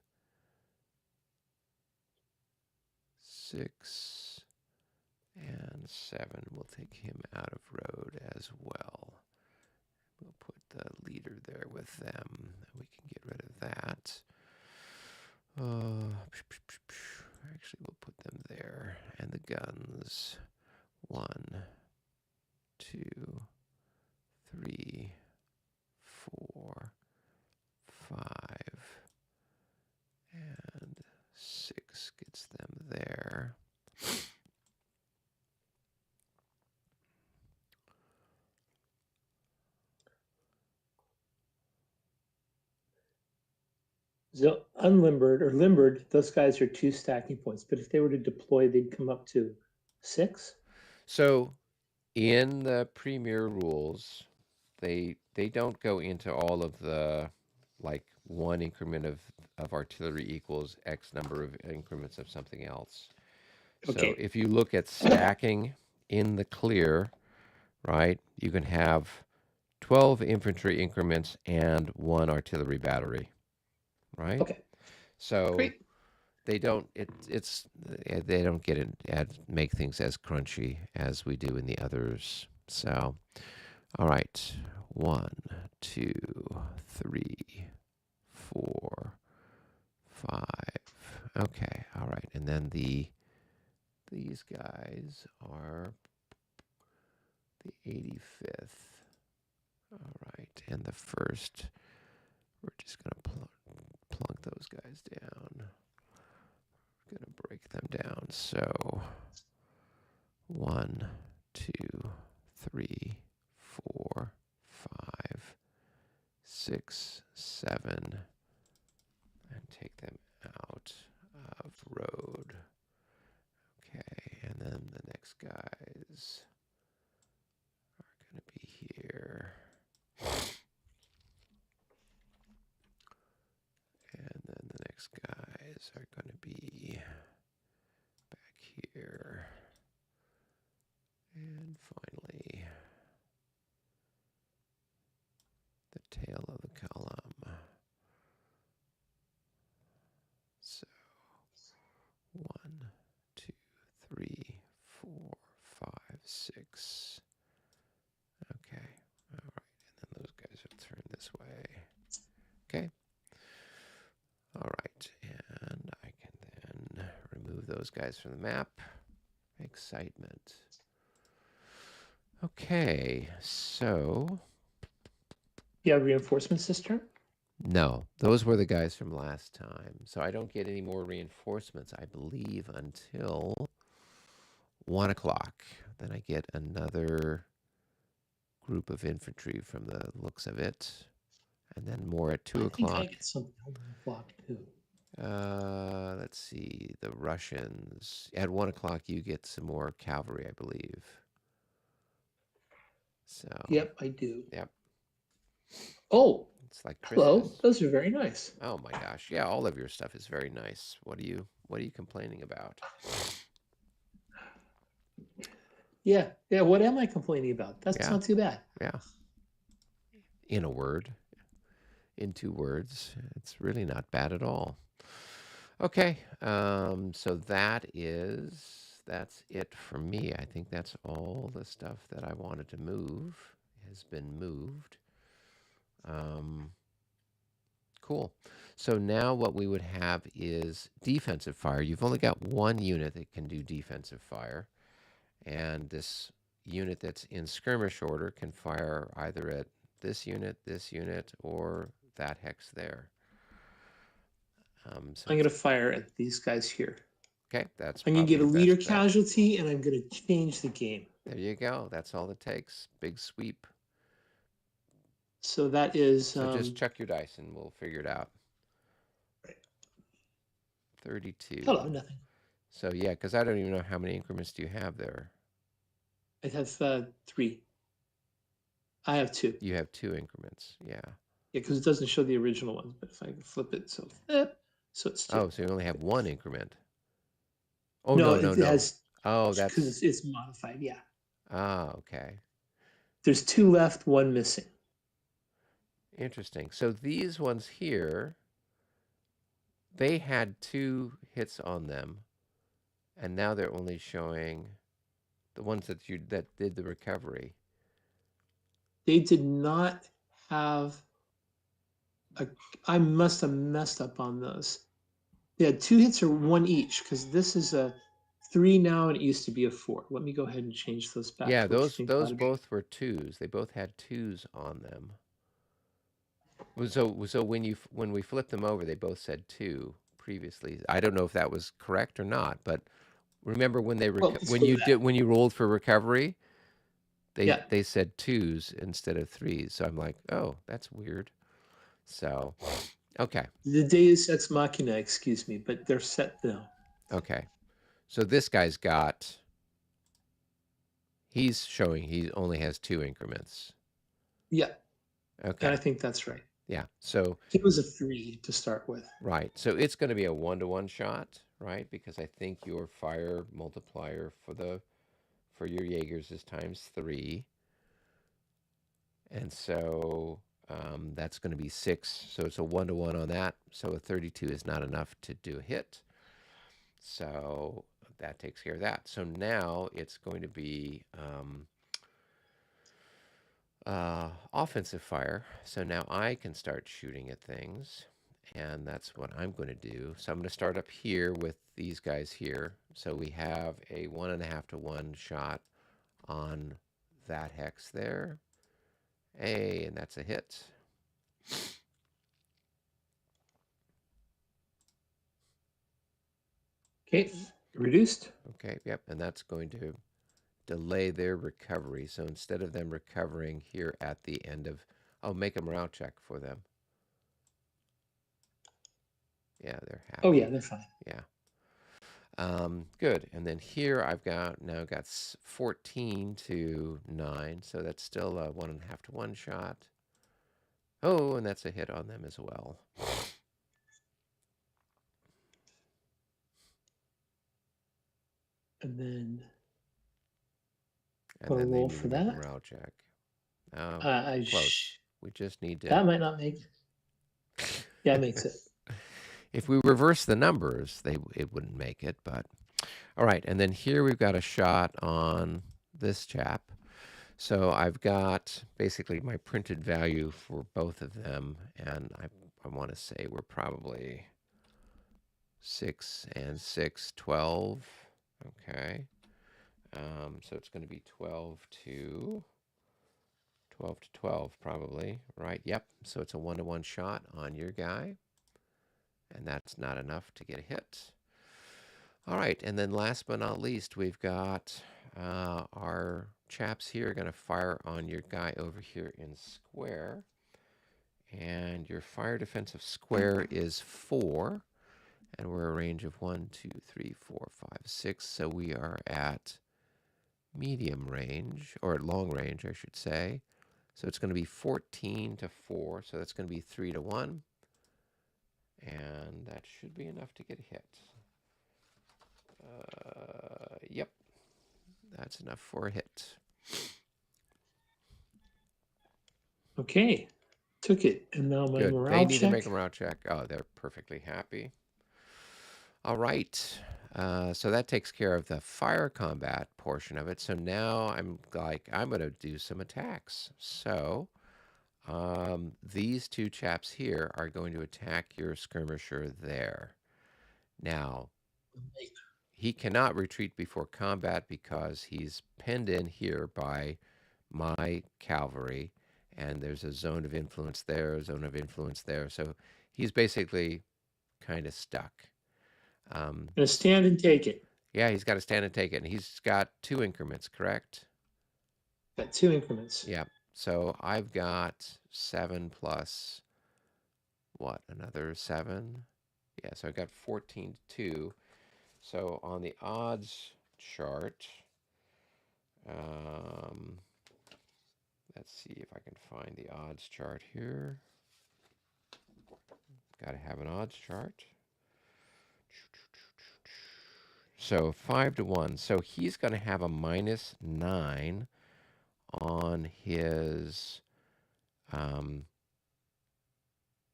6, and 7. We'll take him out of road as well. We'll put the leader there with them. We can get rid of that. Actually, we'll put them there. And the guns. 1, 2, 3, 4, 5, and 6 gets them there. So unlimbered or limbered, those guys are 2 stacking points. But if they were to deploy, they'd come up to 6. So in the Premier rules, they don't go into all of the, like, 1 increment of artillery equals X number of increments of something else. Okay. So if you look at stacking in the clear, right, you can have 12 infantry increments and 1 artillery battery, right? Okay. So Great. they don't they don't get it make things as crunchy as we do in the others. So all right, 1, 2, 3, 4, 5. Okay, all right, and then these guys are the 85th. All right, and the 1st, we're just gonna plunk those guys down. We're gonna break them down. So 1, 2, 3, 4, 5, 6, 7, and take them out of road. Okay, and then the next guys are going to be here. And then the next guys are going to be back here. And finally, the tail of the column. So 1, 2, 3, 4, 5, 6. Okay, all right, and then those guys will turn this way. Okay. All right, and I can then remove those guys from the map. Excitement. Okay, so You have reinforcements this turn? no, those were the guys from last time. So I don't get any more reinforcements, I believe, until 1 o'clock. Then I get another group of infantry from the looks of it. And then more at 2 o'clock. I think I get something at 1 o'clock too. Let's see. The Russians. At 1 o'clock, you get some more cavalry, I believe. So. Yep, I do. Yep. Oh, it's like Christmas. Hello. Those are very nice. Oh my gosh. Yeah, all of your stuff is very nice. What are you complaining about? Yeah. What am I complaining about? That's not too bad. Yeah. In a word. In 2 words. It's really not bad at all. Okay. So that's it for me. I think that's all the stuff that I wanted to move has been moved. Cool. So now what we would have is defensive fire. You've only got 1 unit that can do defensive fire. And this unit that's in skirmish order can fire either at this unit, or that hex there. So I'm going to fire at these guys here. Okay, that's I'm going to get a leader bet. casualty, and I'm going to change the game. There you go. That's all it takes. Big sweep. So that is So just chuck your dice and we'll figure it out. right. 32. Hello, nothing. So yeah, because I don't even know how many increments do you have there. I have 3. I have 2. You have 2 increments. Yeah. Yeah, because it doesn't show the original ones. But if I flip it, so it's 2. Oh, so you only have 1 increment. Oh No, no. it has. Oh, Because that's it's modified. Yeah. okay. There's 2 left, 1 missing. Interesting. So these ones here, they had 2 hits on them, and now they're only showing the ones that did the recovery. They did not have I must have messed up on those. They had 2 hits or 1 each, because this is a 3 now and it used to be a 4. Let me go ahead and change those back Yeah, to what you those think those ought to be. both were 2s. They both had 2s on them. So when we flipped them over, they both said 2 previously. I don't know if that was correct or not, but remember when they Well, let's go with that. when you rolled for recovery, Yeah, they said 2s instead of 3s. So I'm like, oh, that's weird. So, okay, the Deus Ex Machina, excuse me, but they're set now. okay. So this guy's got. He's showing he only has 2 increments. Yeah, and I Okay. think that's right. Yeah. So He was a 3 to start with. right. So it's going to be a 1-to-1 shot, right? Because I think your fire multiplier for your Jaegers is ×3. And so that's going to be 6. So it's a 1-to-1 on that. So a 32 is not enough to do a hit. So that takes care of that. So now it's going to be offensive fire. So now I can start shooting at things. And that's what I'm going to do. So I'm going to start up here with these guys here. So we have a 1.5-to-1 shot on that hex there. Hey, and that's a hit. Okay, reduced. Okay, yep, and that's going to delay their recovery. So instead of them recovering here at the end of, I'll make a morale check for them. Yeah, they're happy. Oh yeah, they're fine. Yeah. Good. And then here I've got 14 to 9, so that's still a 1.5-to-1 shot. Oh, and that's a hit on them as well. And then And then they roll need for to make a that. morale check. Close. We just need to. That might not make. Yeah, it makes it. If we reverse the numbers, it wouldn't make it, but all right. And then here we've got a shot on this chap. So I've got basically my printed value for both of them, and I want to say we're probably 6 and 6, 12. Okay. So it's going to be 12 to 12 probably, right? Yep. So it's a 1-to-1 shot on your guy, and that's not enough to get a hit. All right, and then last but not least, we've got our chaps here are going to fire on your guy over here in square. And your fire defensive square is 4. And we're a range of 1, 2, 3, 4, 5, 6. So we are at medium range, or at long range, I should say. So it's going to be 14 to 4. So that's going to be 3-to-1. And that should be enough to get a hit. Yep. That's enough for a hit. Okay, took it, and now my Good. morale They need check. to make a morale check. Oh, they're perfectly happy. All right. So that takes care of the fire combat portion of it. So now I'm going to do some attacks. So these 2 chaps here are going to attack your skirmisher there. Now, he cannot retreat before combat because he's penned in here by my cavalry, and there's a zone of influence there, a zone of influence there. So he's basically kind of stuck. Gonna stand and take it. Yeah, he's got to stand and take it, and he's got 2 increments, correct? Got 2 increments. Yeah. So I've got 7 plus what? Another 7? Yeah, so I got 14 to 2. So on the odds chart, um, let's see if I can find the odds chart here. Got to have an odds chart. So 5 to 1. So he's going to have a -9 on his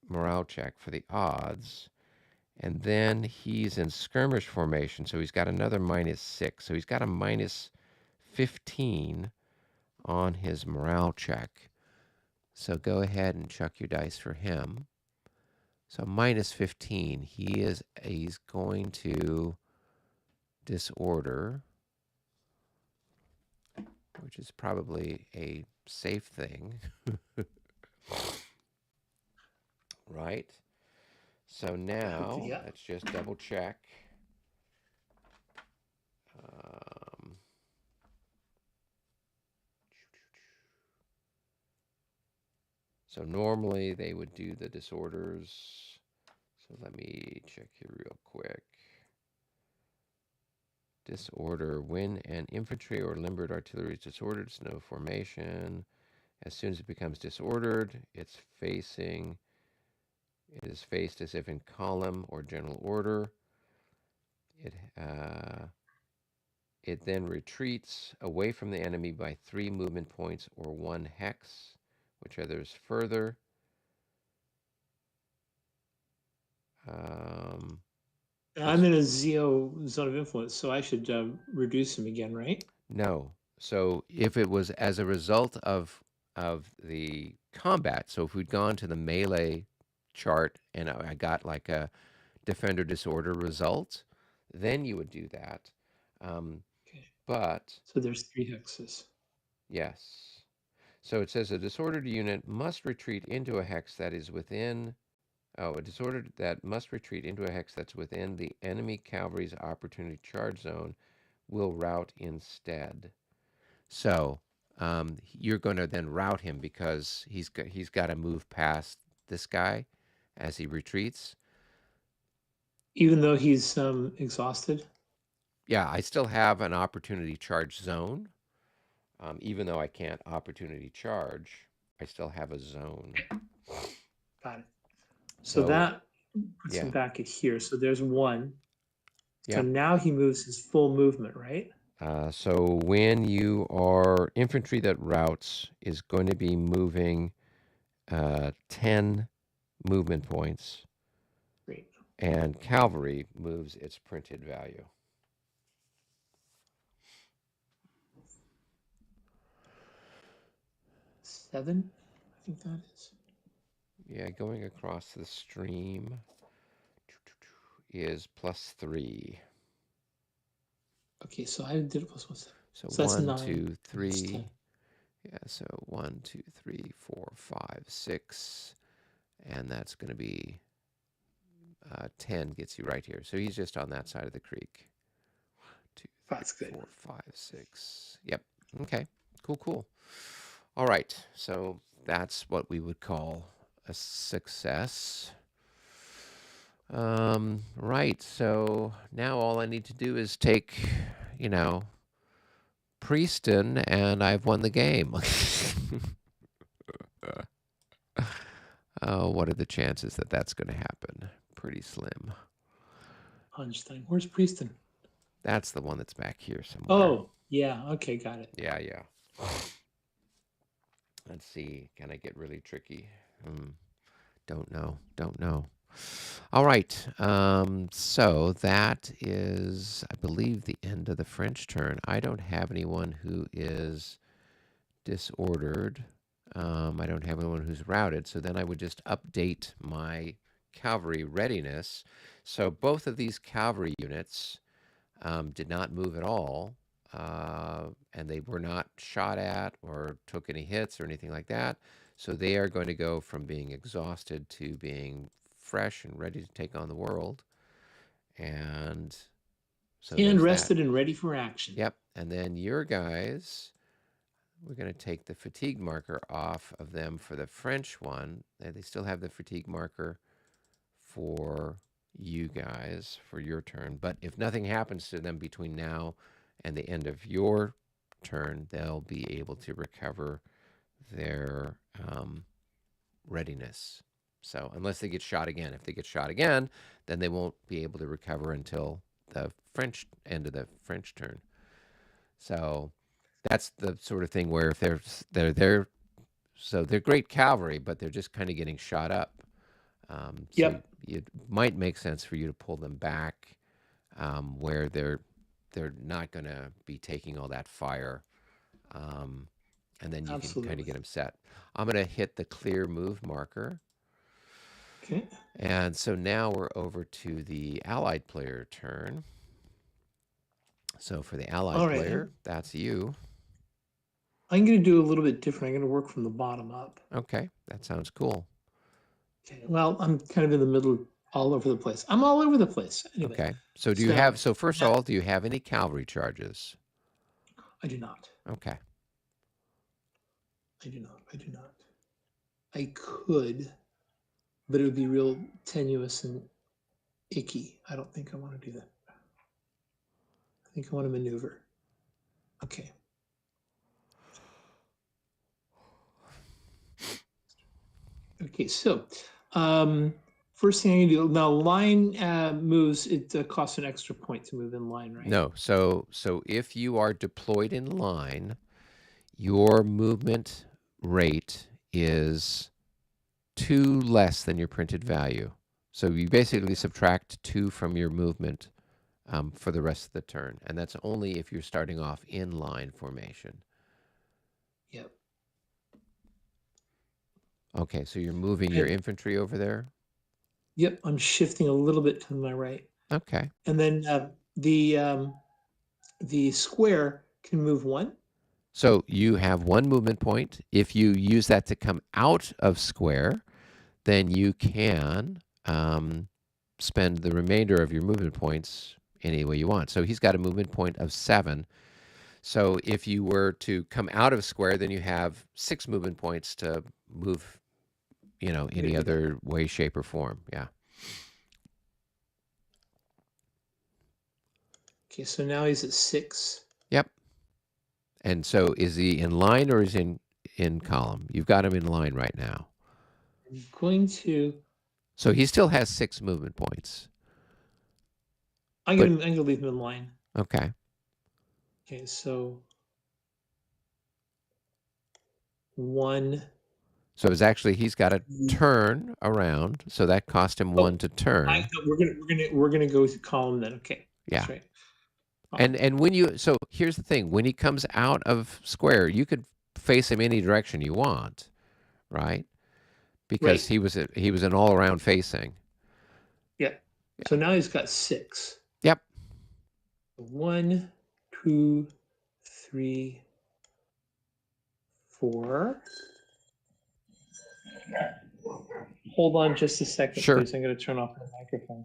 morale check for the odds. And then he's in skirmish formation, so he's got another -6. So he's got a -15 on his morale check. So go ahead and chuck your dice for him. So -15. He's going to disorder, which is probably a safe thing. Right? So now, Yeah. let's just double check. Um, so normally they would do the disorders. So let me check here real quick. Disorder. When an infantry or limbered artillery is disordered, it's no formation. As soon as it becomes disordered, it is faced as if in column or general order. It then retreats away from the enemy by 3 movement points or 1 hex, which others further. I'm in a zone of influence, so I should reduce him again, right? No. So if it was as a result of the combat, so if we'd gone to the melee chart and I got like a defender disorder result, then you would do that. Okay. But So there's 3 hexes. yes. So it says a disordered unit must retreat into a hex that is within. Oh, a disordered that must retreat into a hex that's within the enemy cavalry's opportunity charge zone will rout instead. So you're going to then rout him because he's got to move past this guy as he retreats. Even though he's exhausted? Yeah, I still have an opportunity charge zone. Even though I can't opportunity charge, I still have a zone. Got it. So So that puts yeah, him back at here. So there's 1. So yeah. now he moves his full movement, right? So when you are infantry that routes is going to be moving 10 movement points, Great. and cavalry moves its printed value. Seven, I think that is. Yeah, going across the stream is +3. Okay, so I did it +1. So So that's 1, 9. 2, That's 3. 10. Yeah, so 1, 2, 3, 4, 5, 6. And that's going to be 10 gets you right here. So he's just on that side of the creek. 2, 3, That's good. 4, 5, 6. Yep. Okay. Cool, cool. All right. So that's what we would call a success. Right. So now all I need to do is take, Prieston, and I've won the game. Oh, what are the chances that that's going to happen? Pretty slim. Einstein. Where's Prieston? That's the one that's back here somewhere. Oh, yeah. Okay, got it. Yeah, yeah. Let's see. Can I get really tricky? Don't know. All right. So that is, I believe, the end of the French turn. I don't have anyone who is disordered. I don't have anyone who's routed. So then I would just update my cavalry readiness. So both of these cavalry units did not move at all. And they were not shot at or took any hits or anything like that. So they are going to go from being exhausted to being fresh and ready to take on the world. And so And there's rested that. and ready for action. Yep. And then your guys, we're going to take the fatigue marker off of them for the French one. They still have the fatigue marker for you guys for your turn. But if nothing happens to them between now and the end of your turn, they'll be able to recover their readiness. So unless they get shot again. If they get shot again, then they won't be able to recover until the French end of the French turn. So that's the sort of thing where if they're so they're great cavalry, but they're just kind of getting shot up. So it might make sense for you to pull them back where they're not going to be taking all that fire, and then you can kind of get them set. I'm going to hit the clear move marker. Okay. And so now we're over to the allied player turn. So for the allied player, that's you. I'm going to do a little bit different. I'm going to work from the bottom up. Okay, that sounds cool. Okay. Well, I'm kind of in the middle, all over the place. I'm all over the place. Anyway, okay. So do you have? So first of all, do you have any cavalry charges? I do not. Okay. I do not. I do not. I could, but it would be real tenuous and icky. I don't think I want to do that. I think I want to maneuver. Okay. Okay, so first thing I do now, line moves. It costs an extra point to move in line, right? No. So if you are deployed in line, your movement rate is 2 less than your printed value. So you basically subtract 2 from your movement for the rest of the turn, and that's only if you're starting off in line formation. Yep. Okay, so you're moving your infantry over there? Yep, I'm shifting a little bit to my right. Okay. And then the square can move 1. So you have 1 movement point. If you use that to come out of square, then you can spend the remainder of your movement points any way you want. So he's got a movement point of 7. So if you were to come out of square, then you have 6 movement points to move, any other way, shape, or form. Yeah. Okay, so now he's at 6. Yep. And so is he in line or is he in column? You've got him in line right now. I'm going to. So he still has 6 movement points. I'm going to leave him in line. Okay. Okay, so 1. So it's actually he's got to turn around, so that cost him 1 to turn. We're gonna go to column then. Okay. Yeah. That's right. And when so here's the thing: when he comes out of square, you could face him any direction you want, right? Because he was an all around facing. Yeah. So now he's got 6. Yep. 1, 2, 3, 4. Hold on just a second, please. I'm going to turn off the microphone.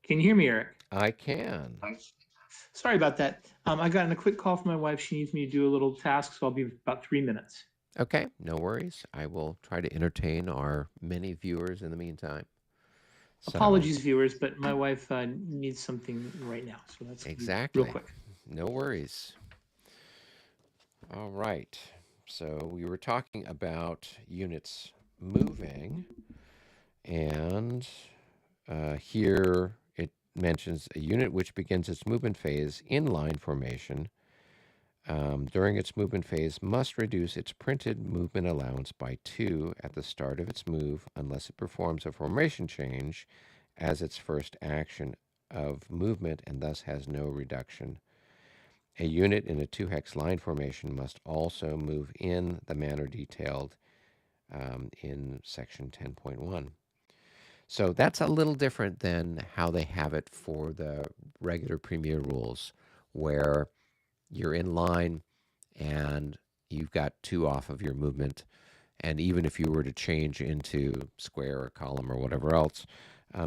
Can you hear me, Eric? I can. Sorry about that. I got a quick call from my wife. She needs me to do a little task, so I'll be about 3 minutes. Okay, no worries. I will try to entertain our many viewers in the meantime. So, Apologies, viewers, but my wife needs something right now, so that's gonna be real exactly. quick. No worries. All right. So, we were talking about units moving, and here it mentions a unit which begins its movement phase in line formation during its movement phase must reduce its printed movement allowance by 2 at the start of its move unless it performs a formation change as its first action of movement and thus has no reduction. A unit in a 2-hex line formation must also move in the manner detailed in section 10.1. So that's a little different than how they have it for the regular Premier rules, where you're in line and you've got 2 off of your movement. And even if you were to change into square or column or whatever else,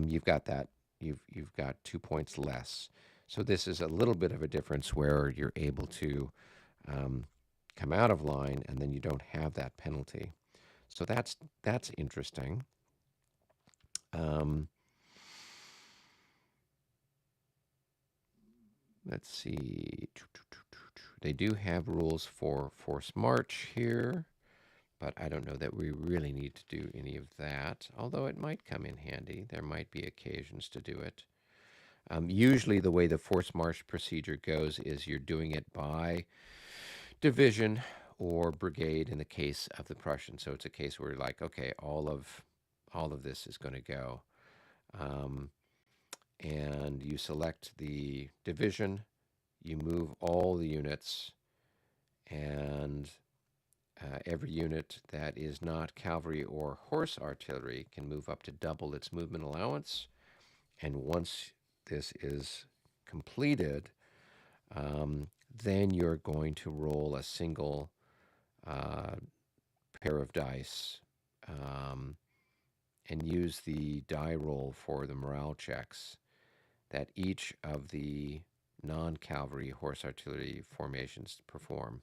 you've got that. You've got 2 points less. So this is a little bit of a difference where you're able to come out of line and then you don't have that penalty. So that's interesting. Let's see. They do have rules for forced march here, but I don't know that we really need to do any of that, although it might come in handy. There might be occasions to do it. Usually the way the forced march procedure goes is you're doing it by division or brigade in the case of the Prussians. So it's a case where you're like, okay, all of this is going to go. And you select the division, you move all the units, and every unit that is not cavalry or horse artillery can move up to double its movement allowance. And once this is completed, then you're going to roll a single pair of dice and use the die roll for the morale checks that each of the non-cavalry horse artillery formations perform.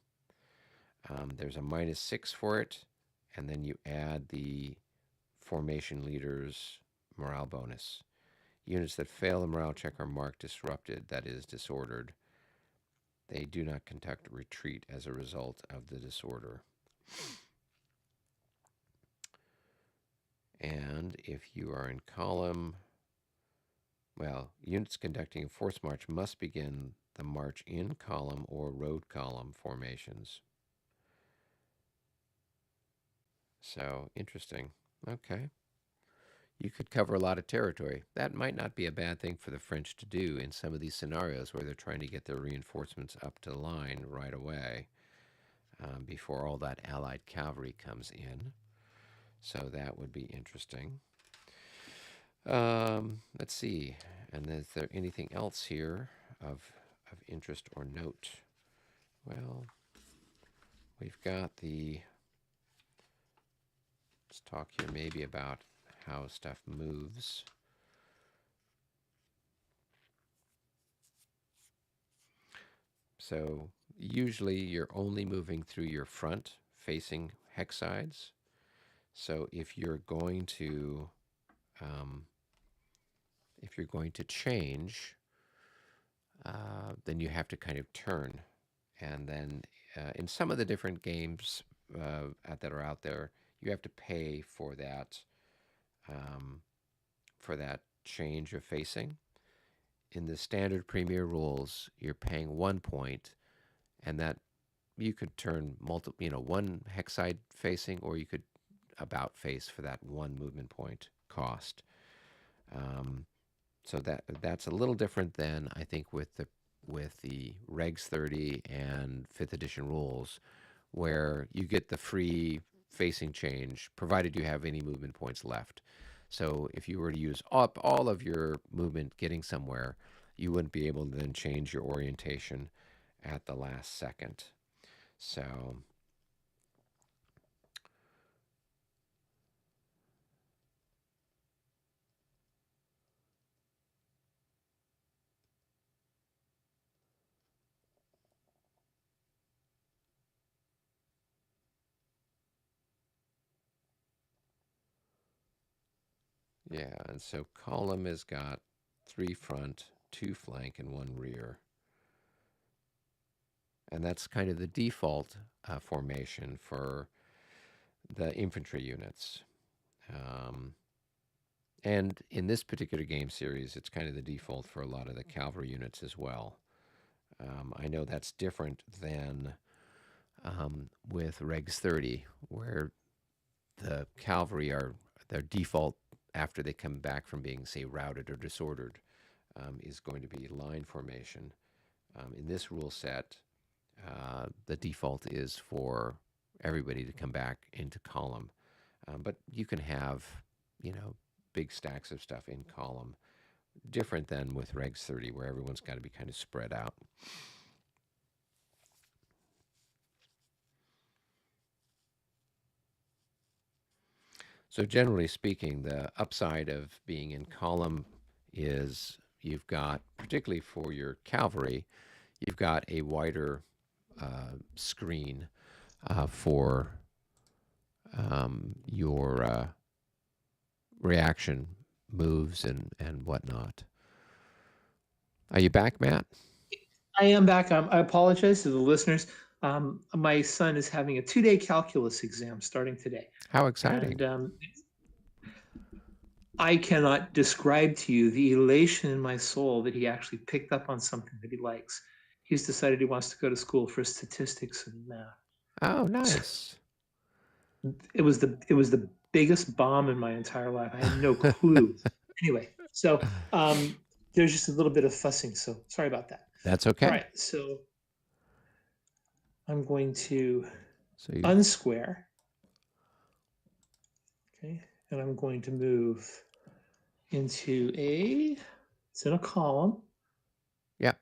There's a -6 for it, and then you add the formation leader's morale bonus. Units that fail the morale check are marked disrupted, that is, disordered. They do not conduct a retreat as a result of the disorder. And if you are in column, well, units conducting a forced march must begin the march in column or road column formations. So, interesting. Okay. You could cover a lot of territory. That might not be a bad thing for the French to do in some of these scenarios where they're trying to get their reinforcements up to the line right away before all that Allied cavalry comes in. So that would be interesting. Let's see. And is there anything else here of interest or note? Well, we've got the... Let's talk here maybe about how stuff moves. So usually you're only moving through your front facing hex sides. So if you're going to change, then you have to kind of turn. And then in some of the different games that are out there, you have to pay for that change of facing. In the standard Premier rules, you're paying 1 point, and that you could turn one hex side facing, or you could about face for that 1 movement point cost. So that's a little different than I think with the Regs 30 and 5th edition rules, where you get the free facing change provided you have any movement points left. So if you were to use up all of your movement getting somewhere, you wouldn't be able to then change your orientation at the last second. So Yeah, and so column has got 3 front, 2 flank, and 1 rear. And that's kind of the default formation for the infantry units. And in this particular game series, it's kind of the default for a lot of the cavalry units as well. I know that's different than with Regs 30, where the cavalry are their default after they come back from being, say, routed or disordered, is going to be line formation. In this rule set, the default is for everybody to come back into column. But you can have, big stacks of stuff in column, different than with Regs 30, where everyone's got to be kind of spread out. So generally speaking, the upside of being in column is you've got, particularly for your cavalry, you've got a wider screen for your reaction moves and whatnot. Are you back, Matt? I am back. I apologize to the listeners. My son is having a 2-day calculus exam starting today. How exciting. And I cannot describe to you the elation in my soul that he actually picked up on something that he likes. He's decided he wants to go to school for statistics and math. Oh, nice. It was the biggest bomb in my entire life. I had no clue. Anyway, so there's just a little bit of fussing. So sorry about that. That's okay. All right, so I'm going to unsquare. Okay, and I'm going to move into it's in a column. Yep.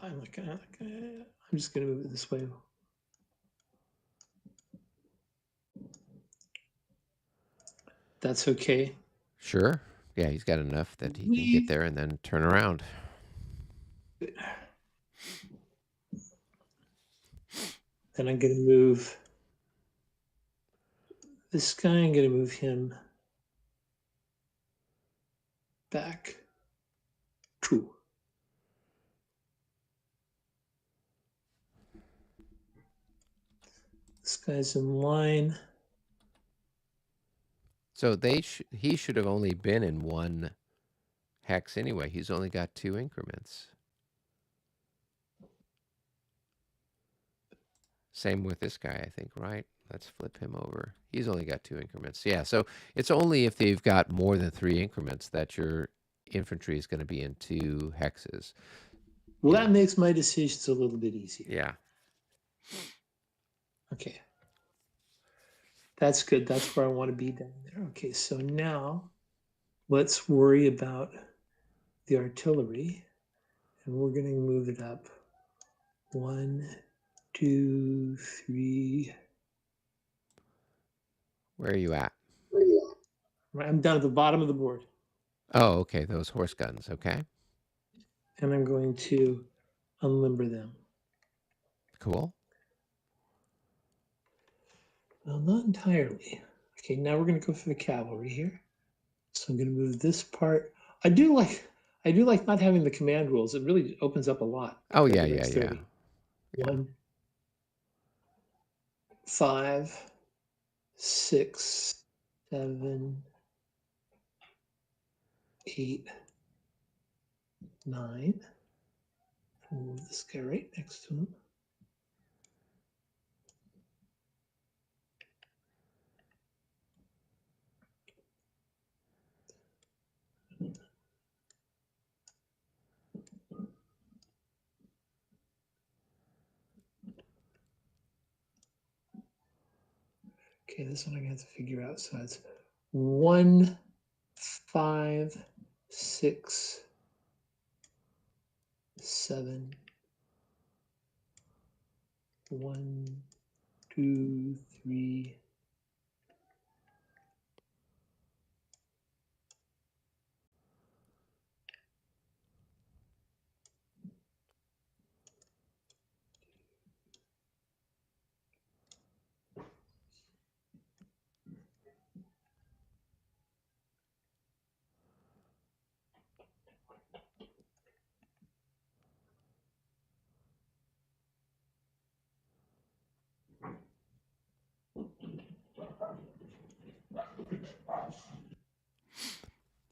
I'm just going to move it this way. That's okay. Sure. Yeah, he's got enough that he can get there and then turn around. Then I'm going to move this guy. I'm going to move him back 2. This guy's in line. So he should have only been in 1 hex anyway. He's only got 2 increments. Same with this guy, I think, right? Let's flip him over. He's only got 2 increments. Yeah, so it's only if they've got more than 3 increments that your infantry is going to be in 2 hexes. Well, that makes my decisions a little bit easier. Yeah. Okay. That's good. That's where I want to be down there. Okay, so now let's worry about the artillery. And we're going to move it up 1, 2, 3. Where are you at? I'm down at the bottom of the board. Oh, okay. Those horse guns. Okay. And I'm going to unlimber them. Cool. Well, not entirely. Okay, now we're going to go for the cavalry here. So I'm going to move this part. I do like not having the command rules. It really opens up a lot. Oh, yeah. 1, 5, 6, 7, 8, 9. I'll move this guy right next to him. Okay, this one I'm gonna have to figure out. So it's 1, 5, 6, 7, 1, 2, 3.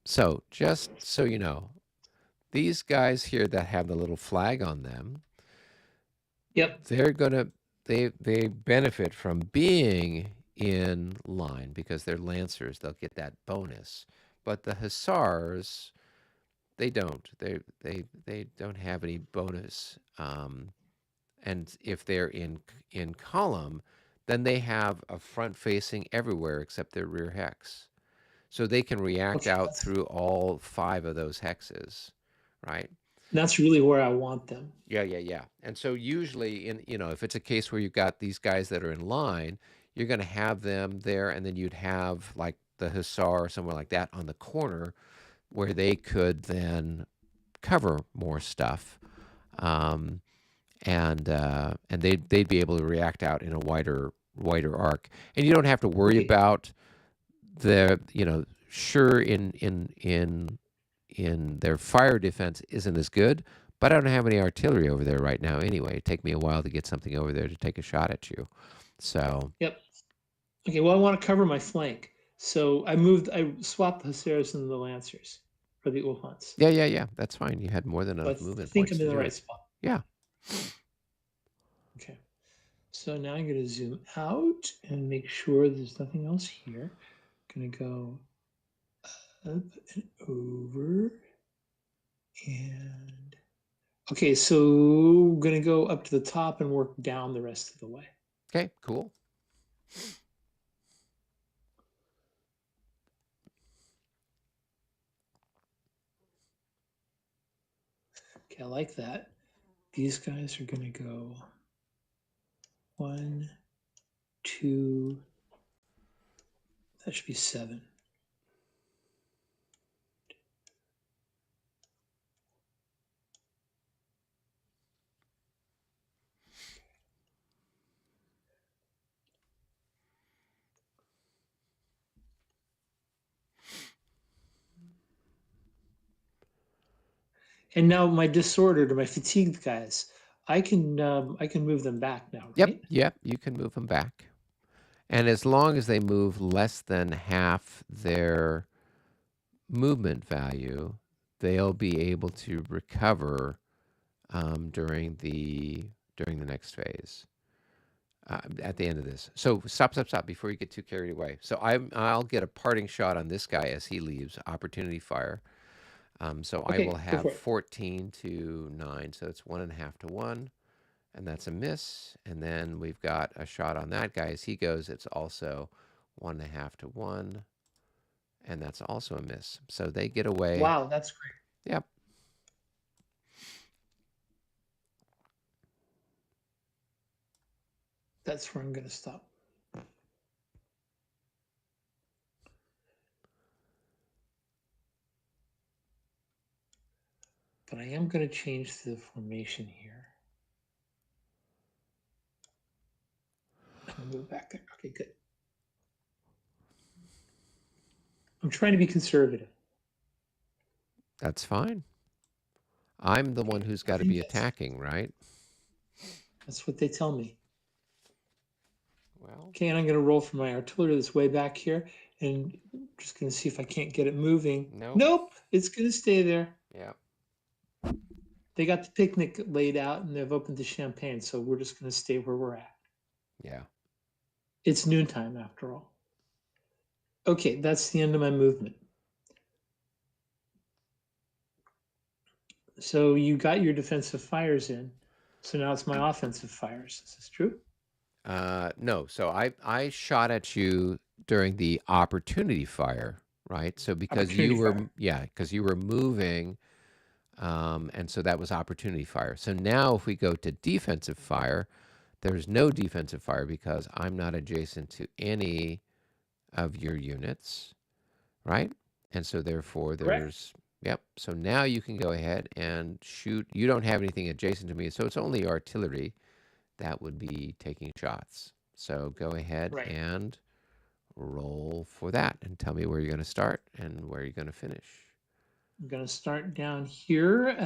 So just so you know, these guys here that have the little flag on them, Yep. they're gonna they benefit from being in line because they're lancers. They'll get that bonus. But the hussars, they don't. They don't have any bonus. And if they're in column, then they have a front facing everywhere except their rear hex. So they can react Okay. out through all 5 of those hexes, right? That's really where I want them. Yeah. And so usually if it's a case where you've got these guys that are in line, you're going to have them there, and then you'd have like the hussar or somewhere like that on the corner where they could then cover more stuff. And they'd be able to react out in a wider arc, and you don't have to worry about the sure in their fire defense isn't as good, but I don't have any artillery over there right now anyway. It'd take me a while to get something over there to take a shot at you. So Yep. Okay, well, I want to cover my flank. So I swapped the hussars and the lancers for the Uhans. yeah, that's fine. You had more than enough I movement think points I'm in to the do right it. spot. Yeah. Okay. So now I'm going to zoom out and make sure there's nothing else here. I'm going to go up and over. And okay, so I'm going to go up to the top and work down the rest of the way. Okay, cool. Okay, I like that. These guys are going to go 1, 2, that should be 7. And now my disordered or my fatigued guys, I can move them back now, right? Yep, you can move them back. And as long as they move less than half their movement value, they'll be able to recover during the next phase. At the end of this. So stop before you get too carried away. So I'll get a parting shot on this guy as he leaves. Opportunity fire. So I will Okay, go have for it. 14 to 9. So it's 1.5 to 1. And that's a miss. And then we've got a shot on that guy as he goes. It's also 1.5 to 1. And that's also a miss. So they get away. Wow, that's great. Yep. That's where I'm going to stop. But I am going to change the formation here. I'll move back there. Okay, good. I'm trying to be conservative. That's fine. I'm the one who's got to be attacking, right? That's what they tell me. Well. Okay, and I'm going to roll for my artillery that's way back here, and I'm just going to see if I can't get it moving. Nope, it's going to stay there. Yeah. They got the picnic laid out, and they've opened the champagne, so we're just going to stay where we're at. Yeah. It's noontime after all. Okay, that's the end of my movement. So you got your defensive fires in. So now it's my offensive fires. Is this true? No. So I shot at you during the opportunity fire, right? So because you were moving, and so that was opportunity fire. So now if we go to defensive fire, there's no defensive fire because I'm not adjacent to any of your units, right? And so therefore there's Yep. So now you can go ahead and shoot. You don't have anything adjacent to me, so it's only artillery that would be taking shots. So go ahead and roll for that and tell me where you're going to start and where you're going to finish. I'm going to start down here,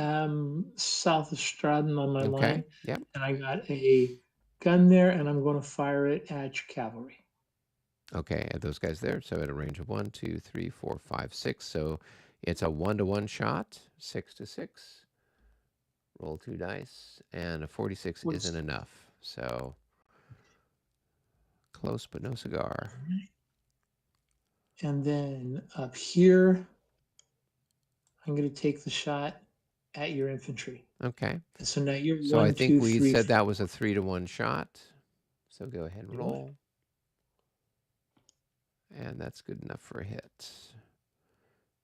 south of Stratton on my line. Yep. And I got a gun there, and I'm going to fire it at your cavalry. Okay, add those guys there. So at a range of 1, 2, 3, 4, 5, 6. So it's a 1-to-1 shot, 6 to 6. Roll 2 dice, and a 46 isn't enough. So close, but no cigar. And then up here, I'm going to take the shot at your infantry. Okay. And so now you're So 1, I think 2, we 3, said 4. that was a 3-to-1 shot. So go ahead and roll. And that's good enough for a hit.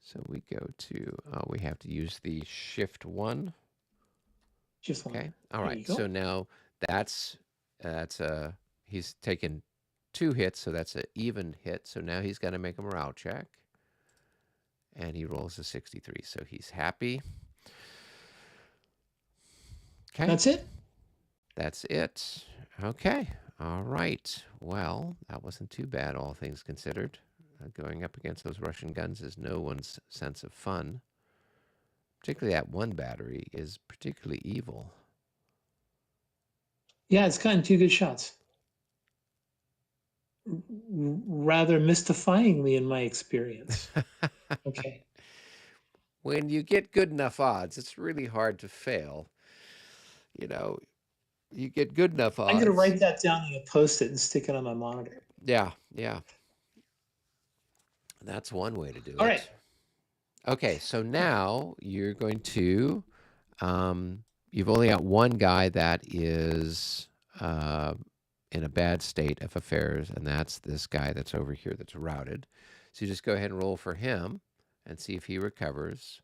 So we go to, we have to use the shift 1. Just one. Okay. All There right. you go. So now he's taken 2 hits, so that's an even hit. So now he's got to make a morale check. And he rolls a 63. So he's happy. Okay. That's it? That's it. Okay. All right. Well, that wasn't too bad, all things considered. Going up against those Russian guns is no one's sense of fun. Particularly that one battery is particularly evil. Yeah, it's gotten 2 good shots. Rather mystifyingly in my experience. Okay. When you get good enough odds, it's really hard to fail. You know, you get good enough odds. I'm going to write that down on a Post-it and stick it on my monitor. Yeah, yeah. That's one way to do it. All right. Okay, so now you're going to, you've only got one guy that is in a bad state of affairs, and that's this guy that's over here that's routed. So you just go ahead and roll for him and see if he recovers.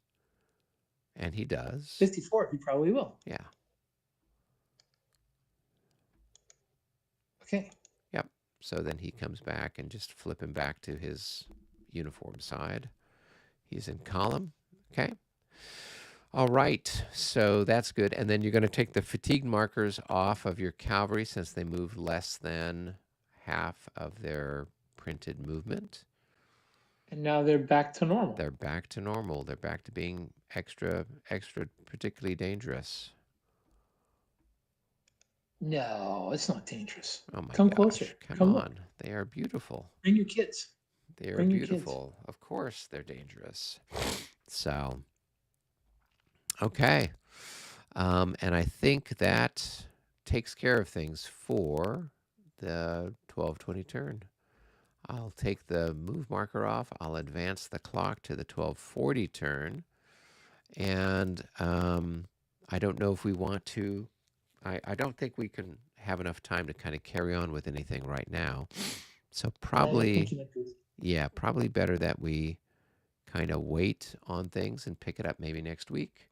And he does. 54, he probably will. Yeah. Okay. Yep. So then he comes back and just flip him back to his uniform side. He's in column. Okay. All right. So that's good. And then you're going to take the fatigue markers off of your cavalry since they move less than half of their printed movement. And now they're back to normal. They're back to normal. They're back to being extra particularly dangerous. No, it's not dangerous. Oh my Come gosh. closer. Come on. They are beautiful. Bring your kids. They are Bring beautiful. Of course they're dangerous. So, okay. And I think that takes care of things for the 12:20 turn. I'll take the move marker off. I'll advance the clock to the 12:40 turn. And I don't know if we want to. I don't think we can have enough time to kind of carry on with anything right now. So probably, yeah, probably better that we kind of wait on things and pick it up maybe next week.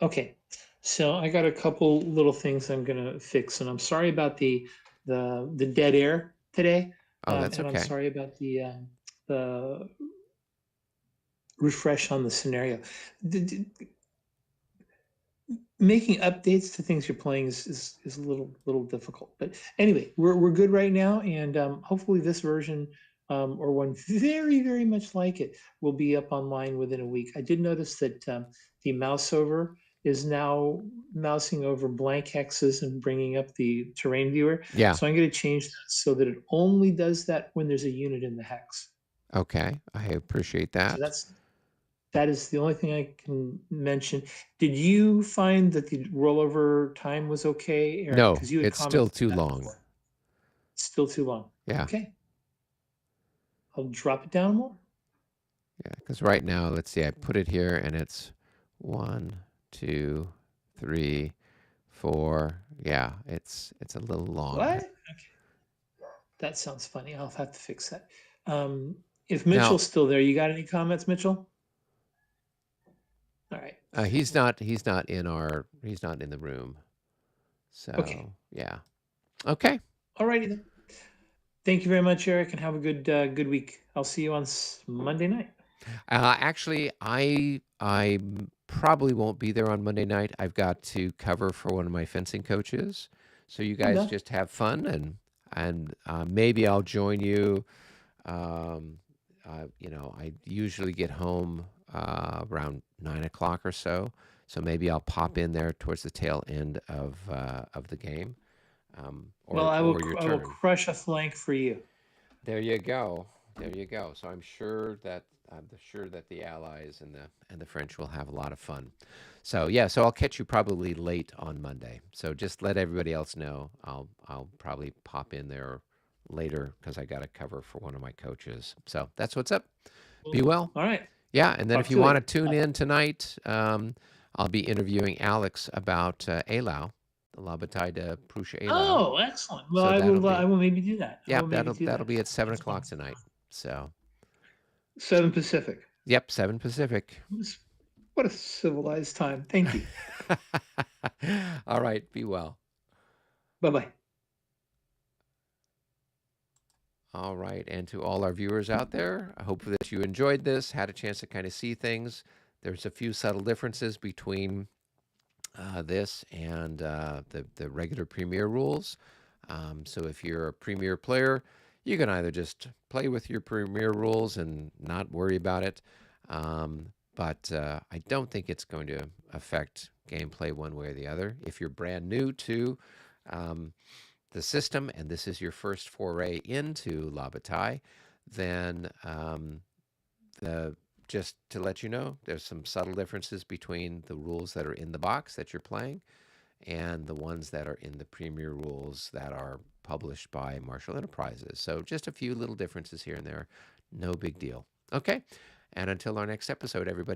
Okay, so I got a couple little things I'm gonna fix, and I'm sorry about the dead air today. Oh, that's and okay. I'm sorry about the refresh on the scenario. Making updates to things you're playing is a little difficult, but anyway, we're good right now, and hopefully this version or one very much like it will be up online within a week. I did notice that the mouse over is now mousing over blank hexes and bringing up the terrain viewer. Yeah. So I'm going to change that so that it only does that when there's a unit in the hex. Okay, I appreciate that. So that is the only thing I can mention. Did you find that the rollover time was okay, Eric? No, you had it's still too long. before. Still too long. Yeah. Okay. I'll drop it down more. Yeah, because right now, let's see, I put it here and it's 1, 2, 3, 4. Yeah, it's a little long. What? Okay. That sounds funny. I'll have to fix that. If Mitchell's still there, you got any comments, Mitchell? All right. He's not in the room. So, okay. Yeah. Okay. All righty then. Thank you very much, Eric, and have a good week. I'll see you on Monday night. Actually, I probably won't be there on Monday night. I've got to cover for one of my fencing coaches. So you guys just have fun, and maybe I'll join you. I usually get home around 9 o'clock or so. So maybe I'll pop in there towards the tail end of the game. I will crush a flank for you. There you go. There you go. So I'm sure that the Allies and the French will have a lot of fun. So yeah, so I'll catch you probably late on Monday. So just let everybody else know. I'll probably pop in there later because I got to cover for one of my coaches. So that's what's up. Be Cool. well. All right. Yeah, and then if Talk you to you want to later. tune Bye. in tonight, I'll be interviewing Alex about Eylau, the La Bataille de Eylau. Oh, excellent. Well, So I that'll will. I be, will maybe do that. I yeah, will maybe that'll do that'll that. be at seven That's o'clock wonderful. tonight. So 7 Pacific. yep, 7 Pacific. What a civilized time. Thank you. All right, be well. Bye bye. All right, and to all our viewers out there, I hope that you enjoyed this, had a chance to kind of see things. There's a few subtle differences between this and the regular Premier rules. So if you're a Premier player, you can either just play with your Premier rules and not worry about it. But I don't think it's going to affect gameplay one way or the other. If you're brand new to um, the system and this is your first foray into La Bataille, then the just to let you know, there's some subtle differences between the rules that are in the box that you're playing and the ones that are in the Premier rules that are published by Marshall Enterprises. So just a few little differences here and there. No big deal. Okay. And until our next episode, everybody.